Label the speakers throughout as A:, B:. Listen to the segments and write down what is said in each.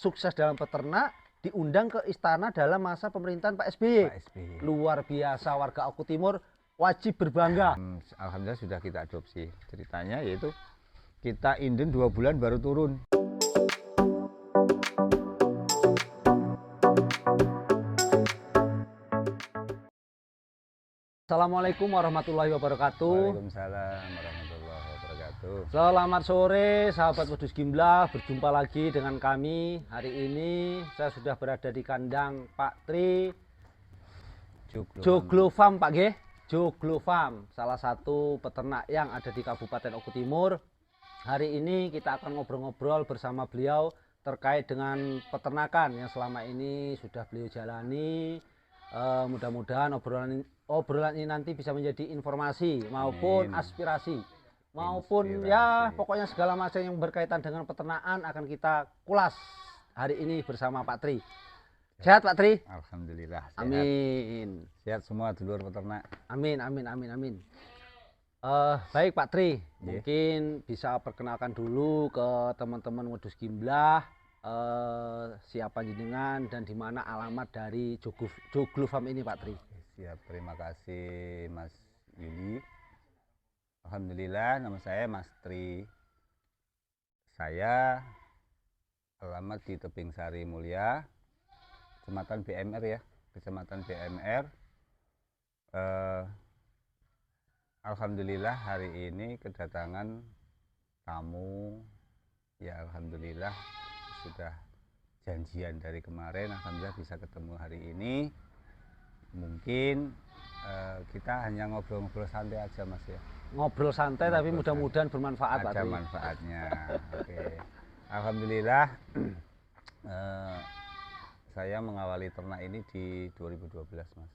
A: sukses dalam peternak, diundang ke istana dalam masa pemerintahan Pak SBY. Luar biasa, warga Oku Timur wajib berbangga.
B: Alhamdulillah sudah kita adopsi. Ceritanya yaitu kita inden 2 bulan baru turun.
A: Assalamualaikum warahmatullahi wabarakatuh.
B: Waalaikumsalam warahmatullahi wabarakatuh.
A: Selamat sore sahabat Wedhus Gimblah, berjumpa lagi dengan kami. Hari ini saya sudah berada di kandang Pak Tri Joglo Farm, Pak G. Joglo Farm, salah satu peternak yang ada di Kabupaten Oku Timur. Hari ini kita akan ngobrol-ngobrol bersama beliau terkait dengan peternakan yang selama ini sudah beliau jalani. Mudah-mudahan obrolan ini nanti bisa menjadi informasi maupun aspirasi maupun ya pokoknya segala macam yang berkaitan dengan peternakan akan kita kulas hari ini bersama Pak Tri. Sehat Pak Tri?
B: Alhamdulillah sehat.
A: Amin.
B: Sehat semua dulur peternak.
A: Amin, amin, amin, amin. Baik Pak Tri, mungkin bisa perkenalkan dulu ke teman-teman Wedhus Gimblah siapa jenengan dan di mana alamat dari Joglo Farm ini Pak Tri.
B: Siap, terima kasih Mas Yuli. Alhamdulillah, nama saya Mas Tri. Saya alamat di Tebing Sari Mulia, Kecamatan BMR ya, Kecamatan BMR. Alhamdulillah hari ini kedatangan tamu. Ya alhamdulillah sudah janjian dari kemarin, alhamdulillah bisa ketemu hari ini. Mungkin kita hanya ngobrol-ngobrol santai aja Mas ya.
A: Ngobrol santai ngobrol tapi mudah-mudahan bermanfaat Pak Tri.
B: Ada manfaatnya. Oke. Alhamdulillah saya mengawali ternak ini di 2012 Mas.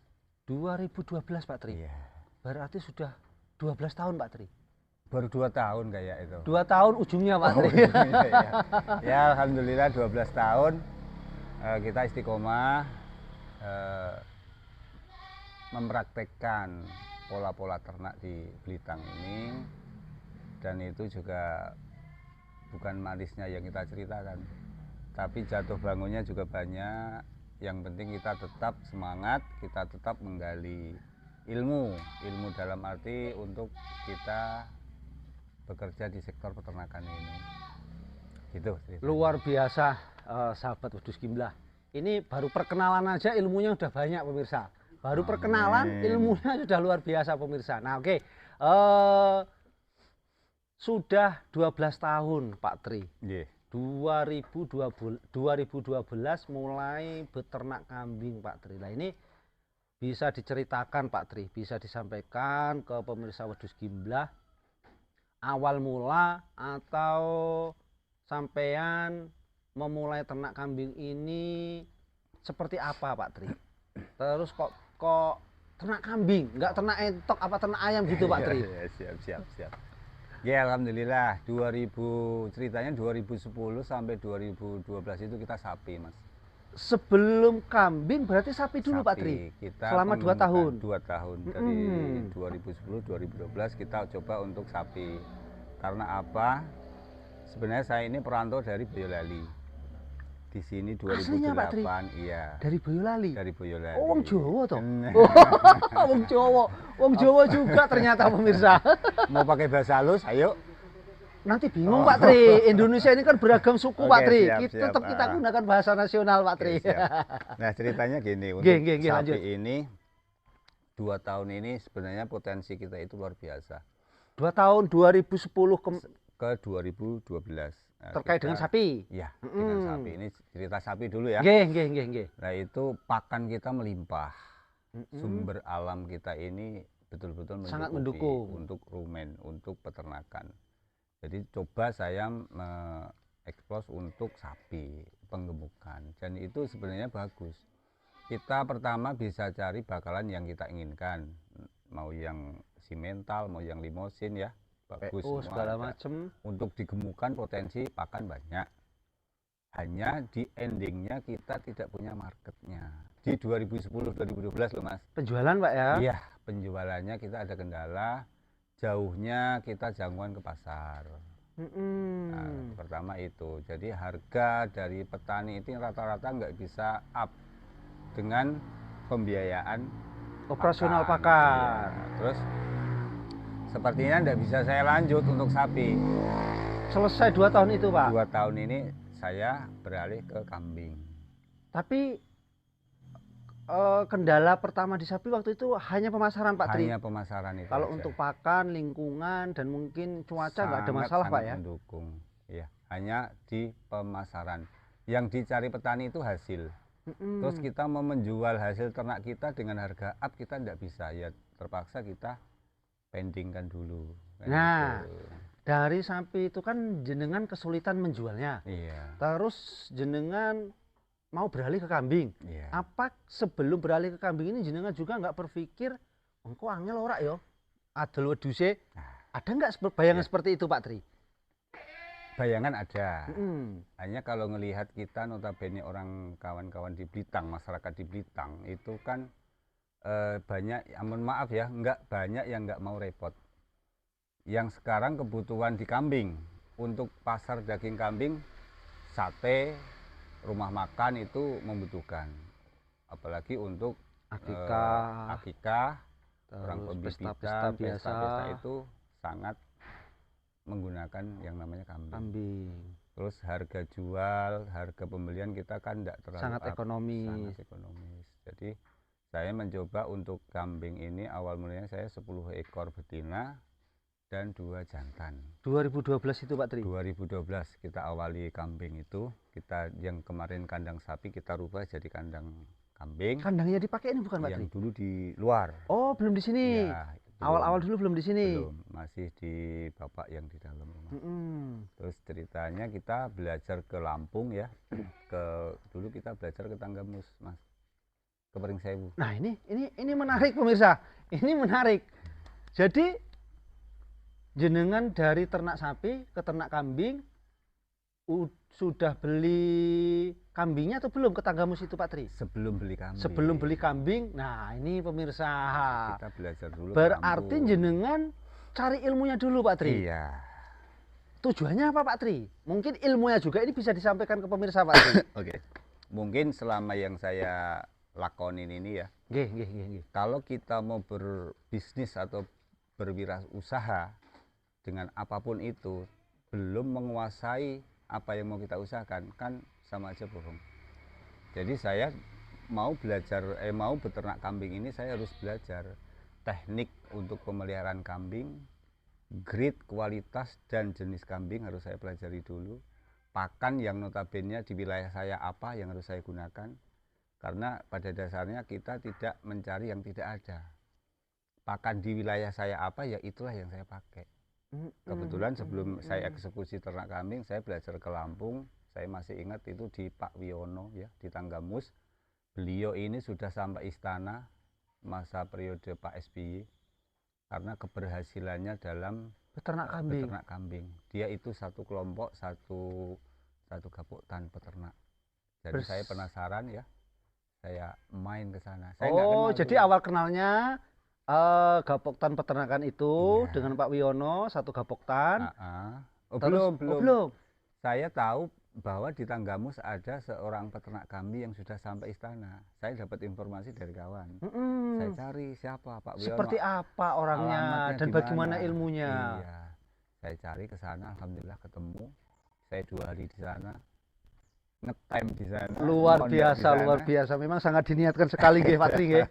A: 2012 Pak Tri?
B: Iya. Berarti
A: sudah 12 tahun Pak Tri?
B: Baru 2 tahun kayak itu.
A: 2 tahun ujungnya Pak Tri.
B: Ya. Ya alhamdulillah 12 tahun kita istiqomah mempraktekkan pola-pola ternak di Blitang ini, dan itu juga bukan manisnya yang kita ceritakan, tapi jatuh bangunnya juga banyak. Yang penting kita tetap semangat, kita tetap menggali ilmu dalam arti untuk kita bekerja di sektor peternakan ini. Gitu ceritanya.
A: Luar biasa sahabat Wedhus Gimblah. Ini baru perkenalan aja ilmunya udah banyak pemirsa. Baru perkenalan ilmunya sudah luar biasa pemirsa. Nah oke, sudah 12 tahun Pak Tri. 2012 mulai beternak kambing Pak Tri. Nah ini bisa diceritakan Pak Tri, bisa disampaikan ke pemirsa Wedhus Gimblah awal mula atau sampean memulai ternak kambing ini seperti apa Pak Tri? Terus kok ternak kambing, nggak ternak entok apa ternak ayam gitu Pak Tri?
B: Siap. Ya alhamdulillah ceritanya 2010 sampai 2012 itu kita sapi Mas.
A: Sebelum kambing berarti sapi dulu Pak Tri?
B: Kita
A: selama 2 tahun?
B: 2 tahun, dari 2010-2012 kita coba untuk sapi. Karena apa? Sebenarnya saya ini perantau dari Boyolali. Di sini 2008.
A: Aslinya, Pak Tri?
B: Iya.
A: Dari Boyolali?
B: Dari Boyolali.
A: Oh, wong Jawa toh? Wong Jawa juga ternyata pemirsa.
B: Mau pakai bahasa halus, ayo.
A: Nanti bingung Pak Tri. Indonesia ini kan beragam suku Pak Tri.
B: Siap.
A: Kita gunakan bahasa nasional Pak Tri.
B: Nah ceritanya gini, untuk sapi lanjut. Ini 2 tahun ini sebenarnya potensi kita itu luar biasa.
A: 2 tahun 2010
B: ke 2012. Nah,
A: terkait dengan sapi?
B: Ya, dengan sapi. Ini cerita sapi dulu ya.
A: Nggih.
B: Nah itu pakan kita melimpah. Sumber alam kita ini betul-betul
A: sangat mendukung
B: untuk rumen, untuk peternakan. Jadi coba saya mengeksplos untuk sapi, penggemukan. Dan itu sebenarnya bagus. Kita pertama bisa cari bakalan yang kita inginkan. Mau yang simental, mau yang limosin ya. Bagus
A: segala macam.
B: Untuk digemukan potensi pakan banyak. Hanya di endingnya kita tidak punya marketnya. Di 2010-2012 loh Mas.
A: Penjualan Pak ya?
B: Iya, penjualannya kita ada kendala. Jauhnya kita jangkauan ke pasar. Nah, pertama itu, jadi harga dari petani itu rata-rata nggak bisa up dengan pembiayaan
A: Operasional
B: pakan.
A: pakan.
B: Iya. Terus sepertinya nggak bisa saya lanjut untuk sapi.
A: Selesai 2 tahun itu, Pak.
B: 2 tahun ini saya beralih ke kambing.
A: Tapi kendala pertama di sapi waktu itu hanya pemasaran, Pak Tri.
B: Hanya pemasaran itu
A: Kalau
B: aja.
A: untuk pakan, lingkungan, dan mungkin cuaca nggak ada masalah, Pak ya?
B: Mendukung. Ya, hanya di pemasaran. Yang dicari petani itu hasil. Terus kita mau menjual hasil ternak kita dengan harga up, kita tidak bisa. Ya terpaksa kita pendingkan dulu. Kan
A: Nah,
B: gitu.
A: dari sapi itu kan jenengan kesulitan menjualnya.
B: Iya.
A: Terus jenengan mau beralih ke kambing.
B: Iya.
A: Apa sebelum beralih ke kambing ini jenengan juga nggak berpikir, engko angel ora yo? Adol weduse. Ada nggak bayangan
B: Ya.
A: seperti itu, Pak Tri?
B: Bayangan ada. Hanya kalau ngelihat kita notabene orang kawan-kawan di Blitar, masyarakat di Blitar itu kan banyak, mohon maaf ya, nggak banyak yang nggak mau repot. Yang sekarang kebutuhan di kambing, untuk pasar daging kambing, sate, rumah makan itu membutuhkan. Apalagi untuk akikah, orang pembibitan, pesta-pesta itu sangat menggunakan yang namanya kambing. Terus harga jual, harga pembelian kita kan tidak terlalu
A: sangat ekonomis.
B: Jadi saya mencoba untuk kambing ini awal mulanya saya 10 ekor betina dan 2 jantan.
A: 2012 itu, Pak Tri?
B: 2012 kita awali kambing itu. Kita yang kemarin kandang sapi kita rubah jadi kandang kambing.
A: Kandangnya dipakai ini bukan, Pak Tri?
B: Yang dulu di luar.
A: Oh, belum di sini.
B: Ya,
A: awal-awal dulu belum di sini.
B: Belum, masih di bapak yang di dalam rumah. Terus ceritanya kita belajar ke Lampung ya. Dulu kita belajar ke Tanggamus, Mas. Ke Pringsewu.
A: Nah, ini menarik pemirsa. Ini menarik. Jadi jenengan dari ternak sapi ke ternak kambing sudah beli kambingnya atau belum ke Tanggamus itu, Pak Tri?
B: Sebelum beli kambing.
A: Sebelum beli kambing. Nah, ini pemirsa.
B: Kita belajar dulu.
A: Berarti jenengan cari ilmunya dulu, Pak Tri.
B: Iya.
A: Tujuannya apa, Pak Tri? Mungkin ilmunya juga ini bisa disampaikan ke pemirsa, Pak Tri.
B: Oke. Mungkin selama yang saya lakonin ini ya.
A: Nggih.
B: Kalau kita mau berbisnis atau berwirausaha dengan apapun itu, belum menguasai apa yang mau kita usahakan, kan sama aja bohong. Jadi saya mau belajar, mau beternak kambing ini saya harus belajar teknik untuk pemeliharaan kambing, grade, kualitas, dan jenis kambing harus saya pelajari dulu. Pakan yang notabene di wilayah saya apa yang harus saya gunakan. Karena pada dasarnya kita tidak mencari yang tidak ada. Pakan di wilayah saya apa, ya itulah yang saya pakai. Kebetulan sebelum saya eksekusi ternak kambing, saya belajar ke Lampung. Saya masih ingat itu di Pak Wiono ya, di Tanggamus. Beliau ini sudah sampai istana masa periode Pak SBY. Karena keberhasilannya dalam
A: beternak
B: kambing. Dia itu satu kelompok, satu gapoktan peternak. Jadi saya penasaran ya. Saya main ke sana.
A: Jadi awal kenalnya gapoktan peternakan itu dengan Pak Wiono, satu gapoktan.
B: Belum. Saya tahu bahwa di Tanggamus ada seorang peternak kambing yang sudah sampai istana. Saya dapat informasi dari kawan. Saya cari siapa Pak Wiono.
A: Seperti apa orangnya dan bagaimana ilmunya.
B: Iya. Saya cari ke sana, alhamdulillah ketemu. Saya 2 hari di sana. Ngetem di sana.
A: Luar biasa. Memang sangat diniatkan sekali nggih, Pak Tri nggih.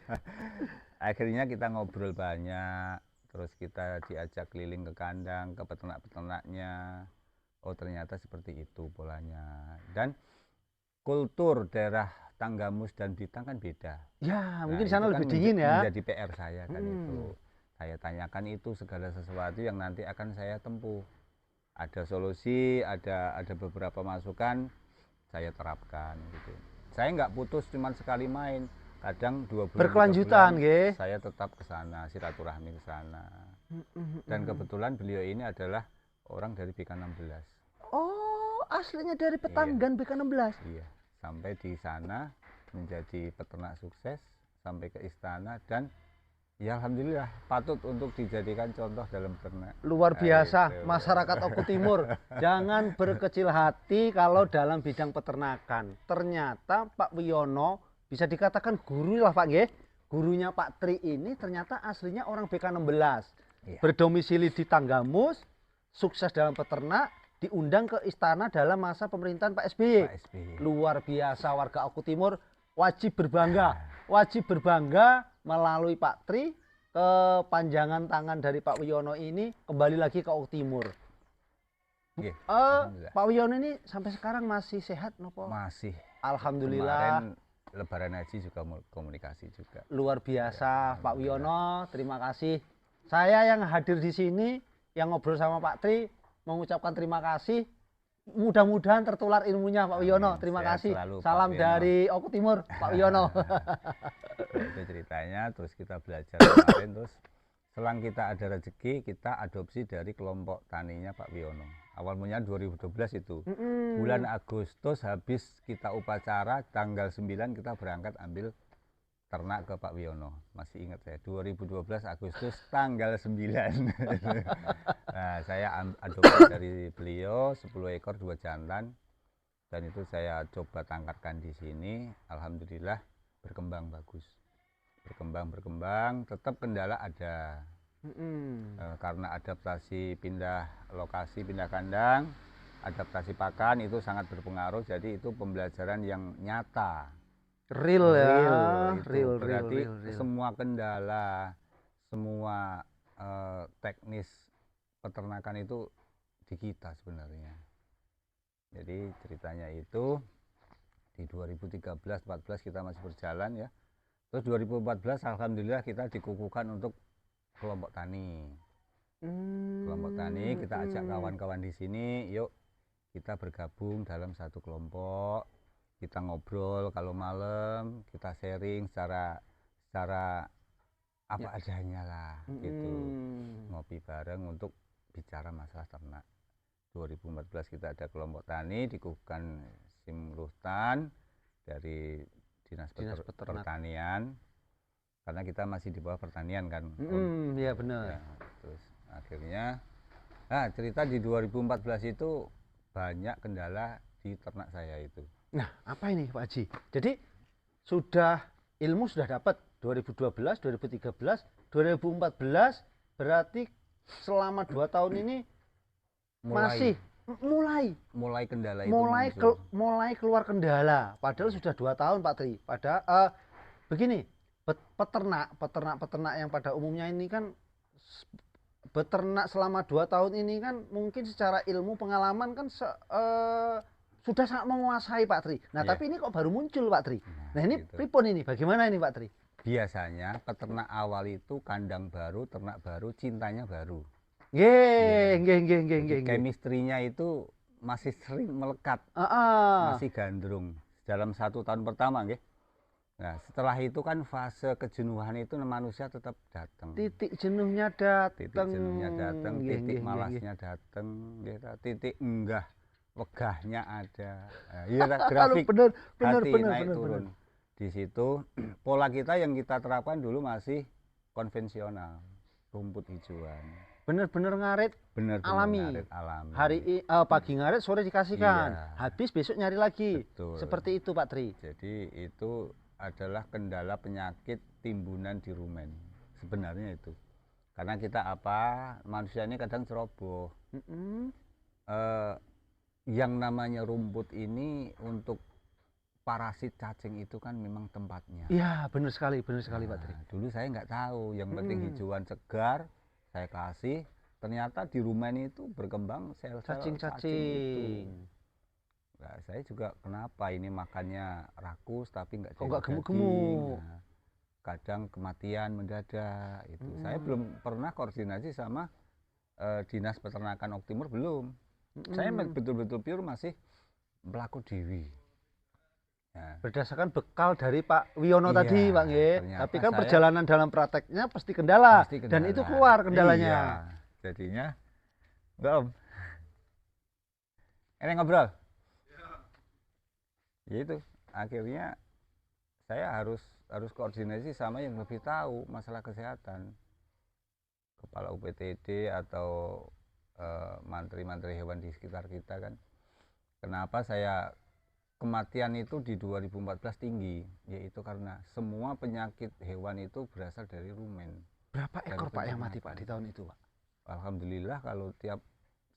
B: Akhirnya kita ngobrol banyak, terus kita diajak keliling ke kandang, ke peternak-peternaknya. Oh, ternyata seperti itu polanya. Dan kultur daerah Tanggamus dan Blitar kan beda.
A: Ya, mungkin di sana lebih dingin ya.
B: Menjadi PR saya kan itu. Saya tanyakan itu segala sesuatu yang nanti akan saya tempuh. Ada solusi, ada beberapa masukan, saya terapkan gitu. Saya nggak putus cuman sekali main, kadang 2 bulan
A: berkelanjutan nggih.
B: Saya tetap ke sana, silaturahmi ke sana. Dan kebetulan beliau ini adalah orang dari BK16.
A: Oh, aslinya dari Petanggan BK16.
B: Iya, sampai di sana menjadi peternak sukses sampai ke istana dan Ya alhamdulillah patut untuk dijadikan contoh dalam ternak.
A: Luar
B: Nah,
A: biasa,
B: itu.
A: masyarakat Oku Timur. Jangan berkecil hati kalau dalam bidang peternakan. Ternyata Pak Wiono bisa dikatakan guru lah Pak nggih. Gurunya Pak Tri ini ternyata aslinya orang BK16.
B: Iya.
A: Berdomisili di Tanggamus, sukses dalam peternak, diundang ke istana dalam masa pemerintahan Pak SBY.
B: Pak SBY.
A: Luar biasa, warga Oku Timur wajib berbangga melalui Pak Tri. Kepanjangan tangan dari Pak Wiono ini kembali lagi ke Oku Timur.
B: Iya, alhamdulillah.
A: Pak Wiono ini sampai sekarang masih sehat nopo?
B: Masih.
A: Alhamdulillah.
B: Kemarin Lebaran Haji juga komunikasi juga.
A: Luar biasa, Pak Wiono, terima kasih. Saya yang hadir di sini, yang ngobrol sama Pak Tri, mengucapkan terima kasih. Mudah-mudahan tertular ilmunya Pak Wiono. Terima
B: Sehat
A: kasih.
B: selalu,
A: Salam
B: Pak
A: dari Oku Timur, Pak Wiono.
B: Nah, itu ceritanya, terus kita belajar kemarin, terus selang kita ada rezeki, kita adopsi dari kelompok taninya Pak Wiono. Awal mulanya 2012 itu. Bulan Agustus habis kita upacara, tanggal 9 kita berangkat ambil ternak ke Pak Wiono. Masih ingat saya, 2012 Agustus tanggal 9. Nah, saya adopsi dari beliau 10 ekor 2 jantan, dan itu saya coba tangkatkan di sini. Alhamdulillah berkembang bagus, berkembang, tetap kendala ada. Karena adaptasi pindah lokasi, pindah kandang, adaptasi pakan itu sangat berpengaruh. Jadi itu pembelajaran yang nyata,
A: Real ya,
B: itu berarti semua kendala, semua teknis peternakan itu di kita sebenarnya. Jadi ceritanya itu di 2013-14 kita masih berjalan ya. Terus 2014 alhamdulillah kita dikukuhkan untuk kelompok tani. Kelompok tani kita ajak kawan-kawan di sini, yuk kita bergabung dalam satu kelompok. Kita ngobrol kalau malam, kita sharing secara apa adanya lah gitu. Ngopi bareng untuk bicara masalah ternak. 2014 kita ada kelompok tani, dikukuhkan Simruhtan dari Dinas Pertanian, karena kita masih di bawah pertanian kan.
A: Iya benar.
B: Ya, terus akhirnya cerita di 2014 itu banyak kendala di ternak saya itu.
A: Nah, apa ini Pak Haji? Jadi ilmu sudah dapat 2012, 2013, 2014, berarti selama 2 tahun ini masih
B: mulai kendala itu
A: mulai keluar kendala. Padahal sudah 2 tahun Pak Tri. Padahal begini, peternak yang pada umumnya ini kan beternak selama 2 tahun ini kan mungkin secara ilmu pengalaman kan sudah sangat menguasai Pak Tri. Nah, tapi ini kok baru muncul Pak Tri. Nah, ini gitu. Pripun ini? Bagaimana ini Pak Tri?
B: Biasanya peternak awal itu kandang baru, ternak baru, cintanya baru. Chemistry-nya itu masih sering melekat. Masih gandrung. Dalam 1 tahun pertama, nggih. Nah, setelah itu kan fase kejenuhan itu manusia tetap datang.
A: Titik jenuhnya datang,
B: titik malasnya datang, titik enggah wegahnya ada. Iya, grafik
A: bener,
B: naik turun. Di situ pola kita yang kita terapkan dulu masih konvensional, rumput hijauan.
A: Bener-bener ngarit alami. Pagi ngarit, sore dikasihkan. Iya. Habis besok nyari lagi. Betul. Seperti itu Pak Tri.
B: Jadi itu adalah kendala penyakit timbunan di rumen. Sebenarnya itu. Karena kita manusia ini kadang ceroboh. Yang namanya rumput ini untuk parasit cacing itu kan memang tempatnya.
A: Iya, benar sekali Pak Tri.
B: Dulu saya nggak tahu, yang penting hijauan segar saya kasih. Ternyata di rumen itu berkembang sel-sel cacing itu. Nah, saya juga kenapa ini makannya rakus tapi nggak
A: gemuk-gemuk.
B: Nah, kadang kematian mendadak itu. Saya belum pernah koordinasi sama Dinas Peternakan Oku Timur, belum. Saya betul-betul pure masih melaku dewi.
A: Ya. Berdasarkan bekal dari Pak Wiono tadi, Pak nggih. Tapi kan perjalanan dalam prakteknya pasti kendala. Dan itu keluar kendalanya.
B: Iya. Jadinya, Mbak Om. Ini ngobrol. Ya itu, akhirnya saya harus koordinasi sama yang lebih tahu masalah kesehatan, kepala UPTD atau mantri-mantri hewan di sekitar kita kan. Kenapa saya kematian itu di 2014 tinggi, yaitu karena semua penyakit hewan itu berasal dari rumen.
A: Berapa
B: Dari
A: ekor Pak yang mati
B: peternakan.
A: Pak di tahun itu Pak?
B: Alhamdulillah kalau tiap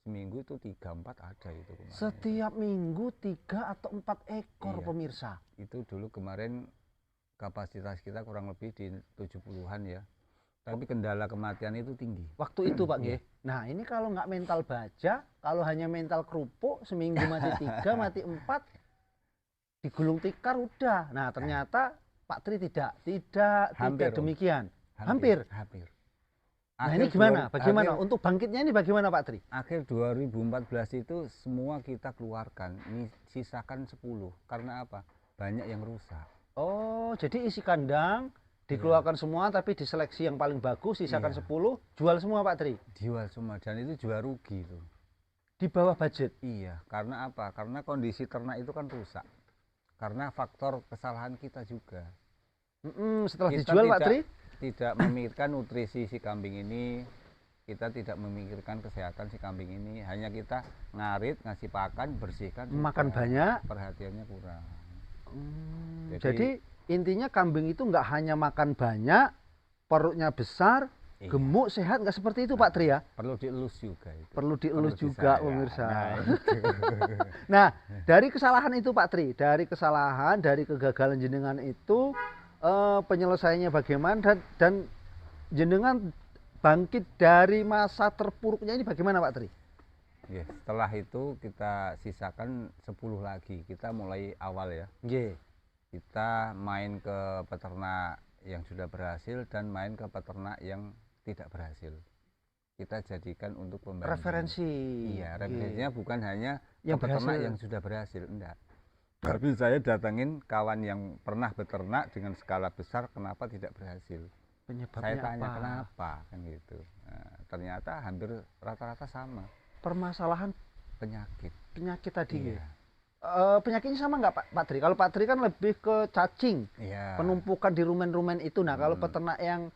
B: seminggu itu 3-4 ada itu kemarin.
A: Setiap minggu 3 atau 4 ekor
B: Iya.
A: pemirsa.
B: Itu dulu kemarin kapasitas kita kurang lebih di 70-an ya. Tapi kendala kematian itu tinggi.
A: Waktu itu Pak Nggih. Nah ini kalau nggak mental baja, kalau hanya mental kerupuk, seminggu mati 3, mati 4, digulung tikar udah. Nah ternyata Pak Tri tidak
B: Hampir, Om.
A: demikian. Hampir. Nah ini gimana? Bagaimana? Untuk bangkitnya ini bagaimana Pak Tri?
B: Akhir 2014 itu semua kita keluarkan, ini sisakan 10. Karena apa? Banyak yang rusak.
A: Oh jadi isi kandang dikeluarkan semua tapi diseleksi yang paling bagus, sisakan 10, jual semua Pak Tri?
B: Jual semua dan itu jual rugi tuh.
A: Di bawah budget?
B: Iya, karena apa? Karena kondisi ternak itu kan rusak. Karena faktor kesalahan kita juga.
A: Setelah
B: Kita
A: dijual Pak Tri?
B: Tidak memikirkan nutrisi si kambing ini, kita tidak memikirkan kesehatan si kambing ini, hanya kita ngarit, ngasih pakan, bersihkan.
A: Makan banyak.
B: Perhatiannya kurang.
A: Jadi intinya kambing itu nggak hanya makan banyak, perutnya besar,
B: Iya.
A: gemuk, sehat, nggak seperti itu Pak Tri ya?
B: Perlu dielus juga itu.
A: Perlu dielus
B: Perlu
A: juga
B: disayang.
A: pemirsa.
B: Nah, itu.
A: Nah, dari kesalahan itu Pak Tri, dari kesalahan, dari kegagalan jenengan itu, penyelesaiannya bagaimana dan jenengan bangkit dari masa terpuruknya ini bagaimana Pak Tri?
B: Ya, setelah itu kita sisakan 10 lagi. Kita mulai awal ya.
A: Nggih.
B: Kita main ke peternak yang sudah berhasil dan main ke peternak yang tidak berhasil. Kita jadikan untuk pembanding.
A: Referensi.
B: Iya, referensinya bukan hanya
A: yang
B: ke peternak
A: berhasil.
B: yang sudah berhasil, enggak. Tapi saya datangin kawan yang pernah beternak dengan skala besar, kenapa tidak berhasil?
A: Penyebabnya
B: Saya tanya
A: apa?
B: kenapa kan gitu. Nah, ternyata hampir rata-rata sama.
A: Permasalahan
B: Penyakit.
A: tadi.
B: Iya.
A: Penyakitnya sama nggak Pak Tri? Kalau Pak Tri kan lebih ke cacing,
B: Iya.
A: penumpukan di rumen-rumen itu. Nah kalau peternak yang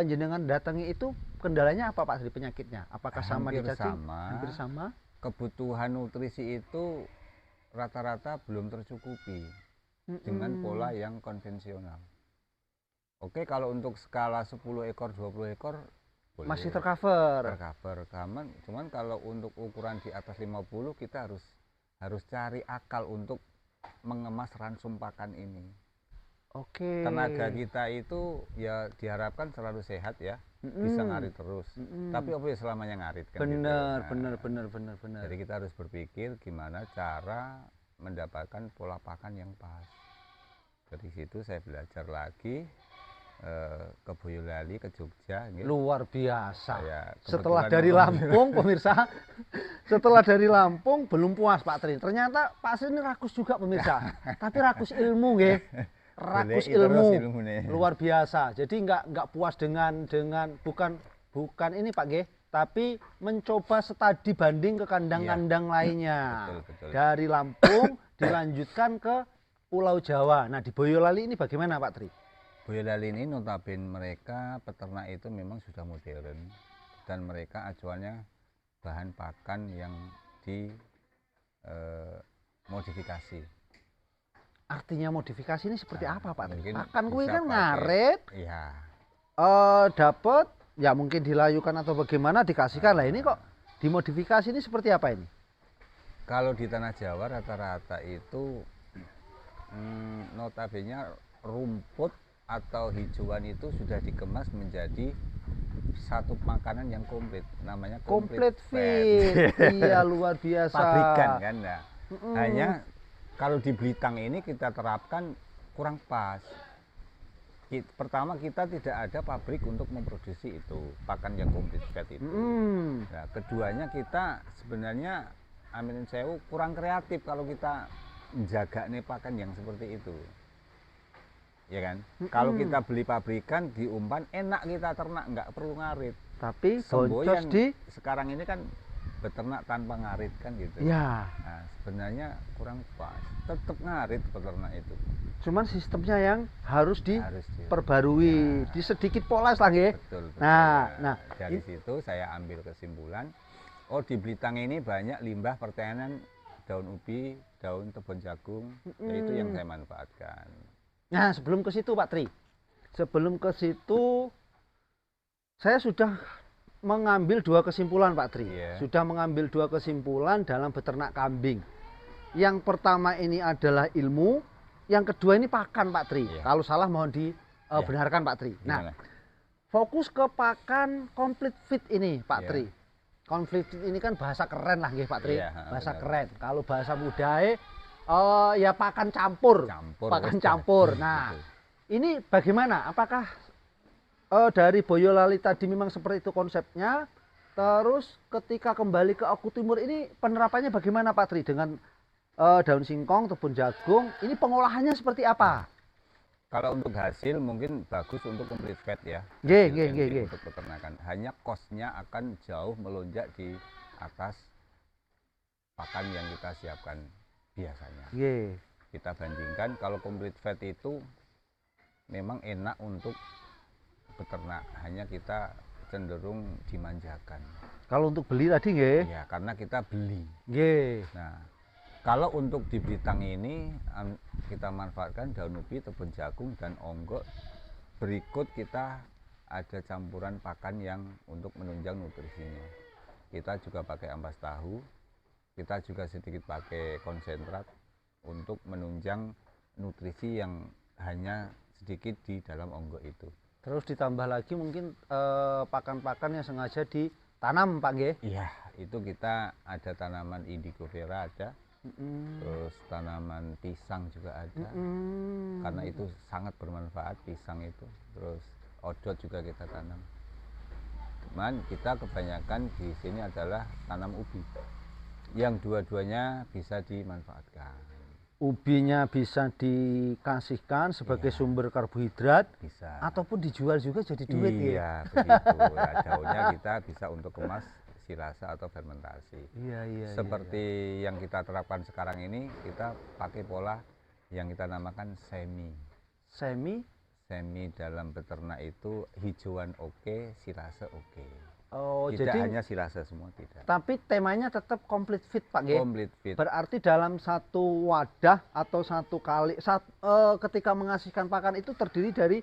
A: jenengan datangi itu kendalanya apa Pak Tri penyakitnya? Apakah sama di
B: Hampir
A: cacing?
B: sama.
A: Hampir sama.
B: Kebutuhan nutrisi itu rata-rata belum tercukupi dengan pola yang konvensional. Oke, kalau untuk skala 10 ekor, 20 ekor boleh.
A: Masih tercover.
B: Cuman kalau untuk ukuran di atas 50 kita harus cari akal untuk mengemas ransum pakan ini.
A: Oke.
B: Tenaga kita itu ya diharapkan selalu sehat ya, bisa ngarit terus. Tapi apa ya selamanya ngarit kan?
A: Bener,
B: gitu.
A: bener.
B: Jadi kita harus berpikir gimana cara mendapatkan pola pakan yang pas. Dari situ saya belajar lagi ke Boyolali, ke Jogja. Gitu.
A: Luar biasa.
B: kebetulan
A: Setelah dari Lampung, pemirsa, setelah dari Lampung belum puas Pak Tri. Ternyata Pak Tri ini rakus juga pemirsa. Tapi rakus ilmu nggih. Rakus ilmu. Luar biasa. Jadi nggak puas dengan bukan ini Pak nggih, tapi mencoba studi banding ke kandang-kandang lainnya.
B: Betul.
A: Dari Lampung dilanjutkan ke Pulau Jawa. Nah, di Boyolali ini bagaimana Pak Tri?
B: Boyolali ini notabene mereka peternak itu memang sudah modern dan mereka acuannya bahan pakan yang dimodifikasi.
A: Artinya modifikasi ini seperti apa Pak Tri?
B: Mungkin
A: Pakan kuwi
B: bisa
A: kan
B: pakai-
A: ngaret,
B: Iya.
A: dapat ya mungkin dilayukan atau bagaimana dikasihkan lah. Ini kok dimodifikasi ini seperti apa ini?
B: Kalau di tanah Jawa rata-rata itu notabene rumput atau hijauan itu sudah dikemas menjadi satu makanan yang komplit, namanya
A: Komplit feed. Iya, luar biasa.
B: pabrikan kan. Nah, hanya kalau di Blitar ini kita terapkan kurang pas. Pertama kita tidak ada pabrik untuk memproduksi itu pakan yang komplit fed itu. Nah, keduanya kita sebenarnya aminin sewu kurang kreatif kalau kita menjaga nih pakan yang seperti itu. Ya kan? Kalau kita beli pabrikan diumpan enak kita ternak, nggak perlu ngarit.
A: Tapi
B: Semboyan
A: boncos di
B: sekarang ini kan beternak tanpa ngarit kan gitu.
A: Ya,
B: Nah, sebenarnya kurang pas. Tetap ngarit peternak itu.
A: cuman sistemnya yang harus
B: Harus
A: diperbarui,
B: ya,
A: di sedikit pola lah nggih.
B: betul.
A: Nah,
B: Dari situ saya ambil kesimpulan, oh di Blitar ini banyak limbah pertanian daun ubi, daun tebon jagung, yaitu yang saya manfaatkan.
A: nah sebelum ke situ Pak Tri, sebelum ke situ saya sudah mengambil dua kesimpulan Pak Tri.
B: Iya.
A: Sudah mengambil dua kesimpulan dalam beternak kambing. Yang pertama ini adalah ilmu, yang kedua ini pakan Pak Tri.
B: Iya.
A: Kalau salah mohon dibenarkan Pak Tri.
B: Gimana?
A: Nah, fokus ke pakan complete fit ini Pak
B: Iya.
A: Tri. Complete fit ini kan bahasa keren lah nggih Pak Tri.
B: Iya,
A: Bahasa
B: benar.
A: keren. Kalau bahasa mudahe ya pakan campur. Pakan
B: wes,
A: campur.
B: betul.
A: Nah, ini bagaimana? Apakah dari Boyolali tadi memang seperti itu konsepnya? Terus ketika kembali ke Oku Timur ini penerapannya bagaimana Pak Tri dengan daun singkong, tebun jagung, ini pengolahannya seperti apa?
B: Kalau untuk hasil mungkin bagus untuk complete fat ya.
A: Nggih,
B: Hasil
A: nggih,
B: enzim
A: nggih.
B: Untuk peternakan. Hanya kosnya akan jauh melonjak di atas pakan yang kita siapkan biasanya.
A: Nggih.
B: Kita bandingkan kalau complete fat itu memang enak untuk beternak, hanya kita cenderung dimanjakan.
A: Kalau untuk beli tadi nggih?
B: Ya, karena kita beli.
A: Nggih.
B: Nah, kalau untuk di Blitang ini kita manfaatkan daun ubi, tebon jagung dan onggok. Berikut kita ada campuran pakan yang untuk menunjang nutrisinya. Kita juga pakai ampas tahu, kita juga sedikit pakai konsentrat untuk menunjang nutrisi yang hanya sedikit di dalam onggok itu.
A: Terus ditambah lagi mungkin pakan-pakan yang sengaja ditanam Pak nggih?
B: Iya, itu kita ada tanaman indigo vera ada. Terus tanaman pisang juga ada, karena itu sangat bermanfaat pisang itu. Terus odot juga kita tanam. Cuman kita kebanyakan di sini adalah tanam ubi, yang dua-duanya bisa dimanfaatkan.
A: Ubinya bisa dikasihkan sebagai sumber karbohidrat,
B: Bisa.
A: ataupun dijual juga jadi duit ya.
B: Iya, begitu. Nah, daunnya kita bisa untuk kemas silasa atau fermentasi.
A: Iya.
B: Seperti yang kita terapkan sekarang ini, kita pakai pola yang kita namakan semi.
A: Semi
B: Dalam beternak itu hijauan oke, silase oke.
A: Oh,
B: Tidak
A: jadi
B: hanya silase semua, tidak.
A: tapi temanya tetap complete fit Pak nggih.
B: Complete fit.
A: Berarti dalam satu wadah atau satu kali ketika mengasihkan pakan itu terdiri dari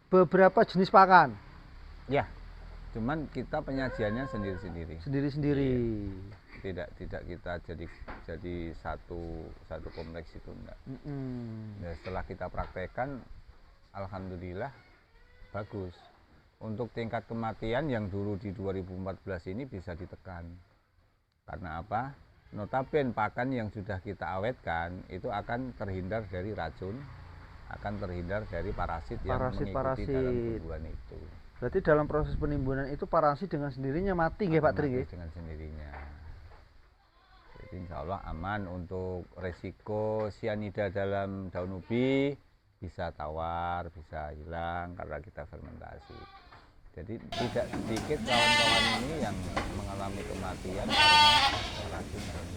A: beberapa jenis pakan.
B: Ya, cuman kita penyajiannya sendiri-sendiri.
A: Sendiri-sendiri.
B: Tidak kita jadi satu kompleks itu enggak. Nah, setelah kita praktekkan, alhamdulillah bagus. Untuk tingkat kematian yang dulu di 2014 ini bisa ditekan. Karena apa? Notabene pakan yang sudah kita awetkan itu akan terhindar dari racun, akan terhindar dari parasit yang mengikuti dalam tumbuhan itu.
A: Berarti dalam proses penimbunan itu parasit dengan sendirinya mati nggih Pak Tri nggih?
B: Dengan sendirinya. Jadi insya Allah aman. Untuk resiko sianida dalam daun ubi bisa tawar, bisa hilang karena kita fermentasi. Jadi tidak sedikit kawan-kawan ini yang mengalami kematian karena racun daun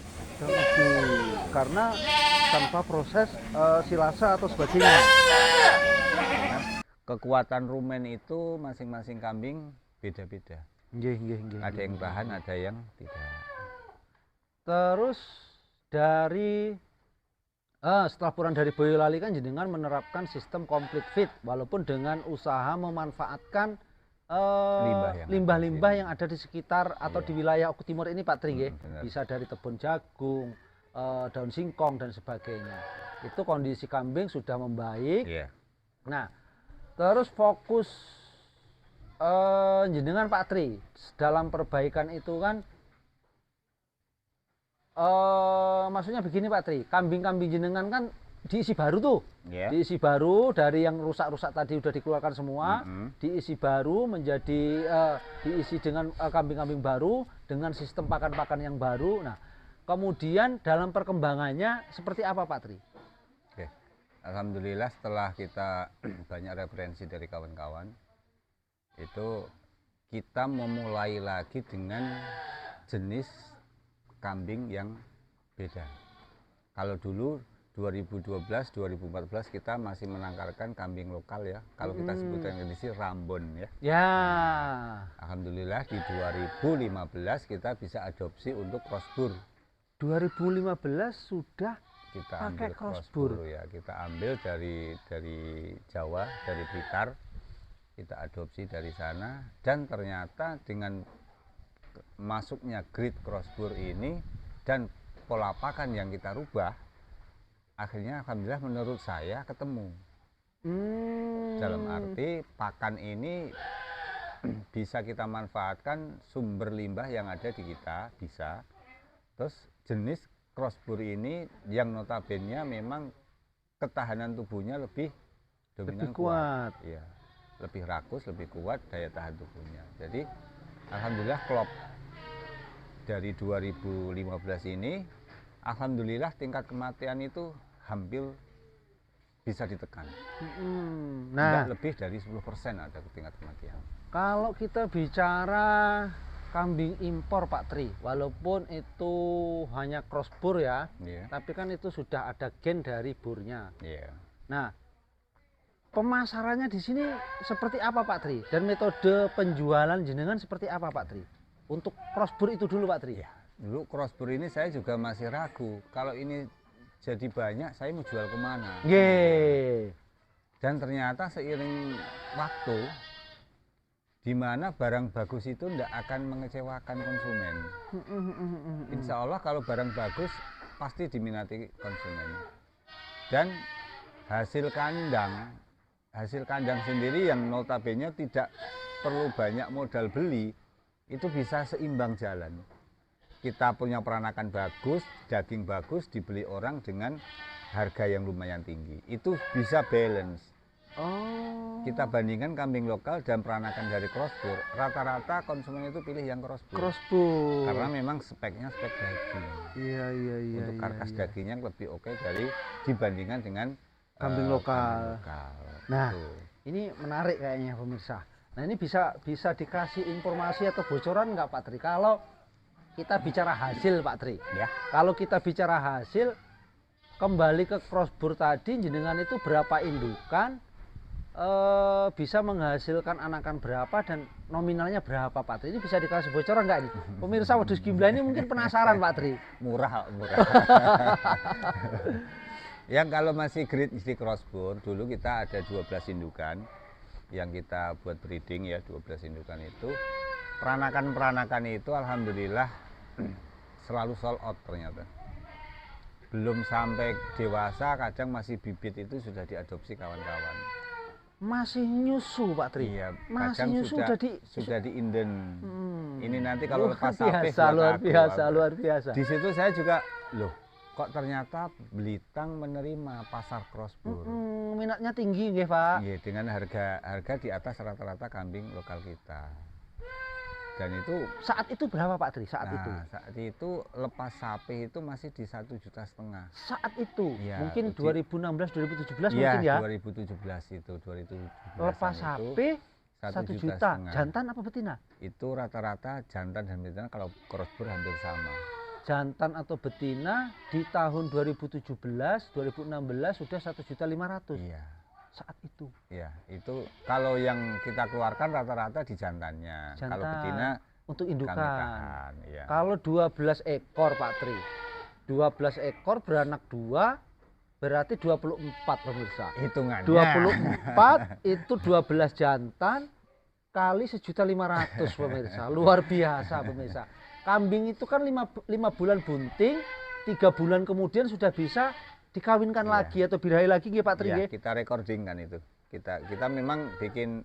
B: ubi.
A: Karena tanpa proses silasa atau sebagainya.
B: Kekuatan rumen itu masing-masing kambing beda-beda.
A: Nggih.
B: Ada yang tahan, ada yang tidak.
A: Terus dari setelah pulang dari Boyolali kan jenengan menerapkan sistem complete fit walaupun dengan usaha memanfaatkan limbah-limbah yang ada di sekitar atau di wilayah Oku Timur ini Pak Tri nggih. Bisa dari tebon jagung, daun singkong dan sebagainya. Itu kondisi kambing sudah membaik. Nah, terus fokus jenengan Pak Tri dalam perbaikan itu kan maksudnya begini Pak Tri, kambing-kambing jenengan kan diisi baru tuh, diisi baru dari yang rusak-rusak tadi udah dikeluarkan semua, diisi baru menjadi diisi dengan kambing-kambing baru dengan sistem pakan-pakan yang baru. Nah, kemudian dalam perkembangannya seperti apa Pak Tri?
B: Oke. Alhamdulillah setelah kita banyak referensi dari kawan-kawan, itu kita memulai lagi dengan jenis kambing yang beda. Kalau dulu 2012, 2014 kita masih menangkarkan kambing lokal ya. Kalau kita sebutkan di sini Rambon ya.
A: Ya.
B: Alhamdulillah di 2015 kita bisa adopsi untuk crossbur.
A: 2015 sudah
B: Kita
A: pakai
B: ambil
A: crossbur
B: ya. Kita ambil dari Jawa, dari Blitar. Kita adopsi dari sana dan ternyata dengan masuknya grid crossbur ini dan pola pakan yang kita rubah, akhirnya alhamdulillah menurut saya ketemu. Dalam arti pakan ini bisa kita manfaatkan sumber limbah yang ada di kita, bisa. Terus jenis crossbur ini yang notabene memang ketahanan tubuhnya lebih dominan
A: kuat.
B: Iya. Lebih rakus, lebih kuat daya tahan tubuhnya. Jadi alhamdulillah klop dari 2015 ini alhamdulillah tingkat kematian itu hampir bisa ditekan.
A: Nah,
B: tidak lebih dari 10% ada tingkat kematian.
A: Kalau kita bicara kambing impor Pak Tri, walaupun itu hanya crossbur ya, tapi kan itu sudah ada gen dari burnya. Nah, pemasarannya di sini seperti apa Pak Tri? Dan metode penjualan jenengan seperti apa Pak Tri? Untuk crossbur itu dulu Pak Tri.
B: Dulu crossbur ini saya juga masih ragu. Kalau ini jadi banyak, saya mau jual kemana? Dan ternyata seiring waktu, di mana barang bagus itu tidak akan mengecewakan konsumen. Insya Allah kalau barang bagus pasti diminati konsumen. Dan hasil kandang sendiri yang notabene tidak perlu banyak modal beli, itu bisa seimbang jalan. Kita punya peranakan bagus, daging bagus, dibeli orang dengan harga yang lumayan tinggi. Itu bisa balance. Kita bandingkan kambing lokal dan peranakan dari crossbur, rata-rata konsumen itu pilih yang crossbur. Karena memang speknya spek daging. Untuk karkas dagingnya lebih oke dari dibandingkan dengan
A: kambing lokal. Nah, ini menarik kayaknya pemirsa. Nah, ini bisa dikasih informasi atau bocoran nggak Pak Tri? Kalau kita bicara hasil Pak Tri, kalau kita bicara hasil, kembali ke crossbur tadi, jenengan itu berapa indukan, bisa menghasilkan anakan berapa dan nominalnya berapa Pak Tri? Ini bisa dikasih bocoran nggak ini? Pemirsa Wedhus Gimla ini mungkin penasaran Pak Tri.
B: Murah. Yang kalau masih grade di crossbur, dulu kita ada 12 indukan yang kita buat breeding ya, 12 indukan itu. Peranakan itu alhamdulillah selalu sold out ternyata. Belum sampai dewasa, kadang masih bibit itu sudah diadopsi kawan-kawan.
A: Masih nyusu Pak Tri?
B: Iya,
A: masih
B: kadang
A: nyusu
B: sudah diinden. Ini nanti kalau
A: luar
B: lepas
A: biasa, luar biasa.
B: Di situ saya juga, loh kok ternyata Belitang menerima pasar crossbur.
A: Minatnya tinggi nggih Pak?
B: Iya, dengan harga di atas rata-rata kambing lokal kita. Dan itu
A: saat itu berapa Pak Tri? Saat
B: itu lepas sapi itu masih di 1,5 juta.
A: Saat itu
B: ya,
A: mungkin 2016 2017 mungkin ya.
B: 2017 itu 2017.
A: Lepas sapi 1 juta. Jantan apa betina?
B: Itu rata-rata jantan dan betina kalau crossbur hampir sama.
A: Jantan atau betina di tahun 2017 2016 sudah 1,5 juta.
B: Iya.
A: Saat itu.
B: Ya, itu kalau yang kita keluarkan rata-rata di jantannya. Kalau betina
A: untuk indukan.
B: Ya.
A: Kalau 12 ekor Pak Tri. 12 ekor beranak 2 berarti 24 pemirsa.
B: Hitungannya.
A: 24 itu 12 jantan kali 1.500.000 pemirsa. Luar biasa pemirsa. Kambing itu kan 5 bulan bunting, 3 bulan kemudian sudah bisa dikawinkan lagi atau birahi lagi nggih Pak Tri nggih?
B: Kita recording kan itu. Kita memang bikin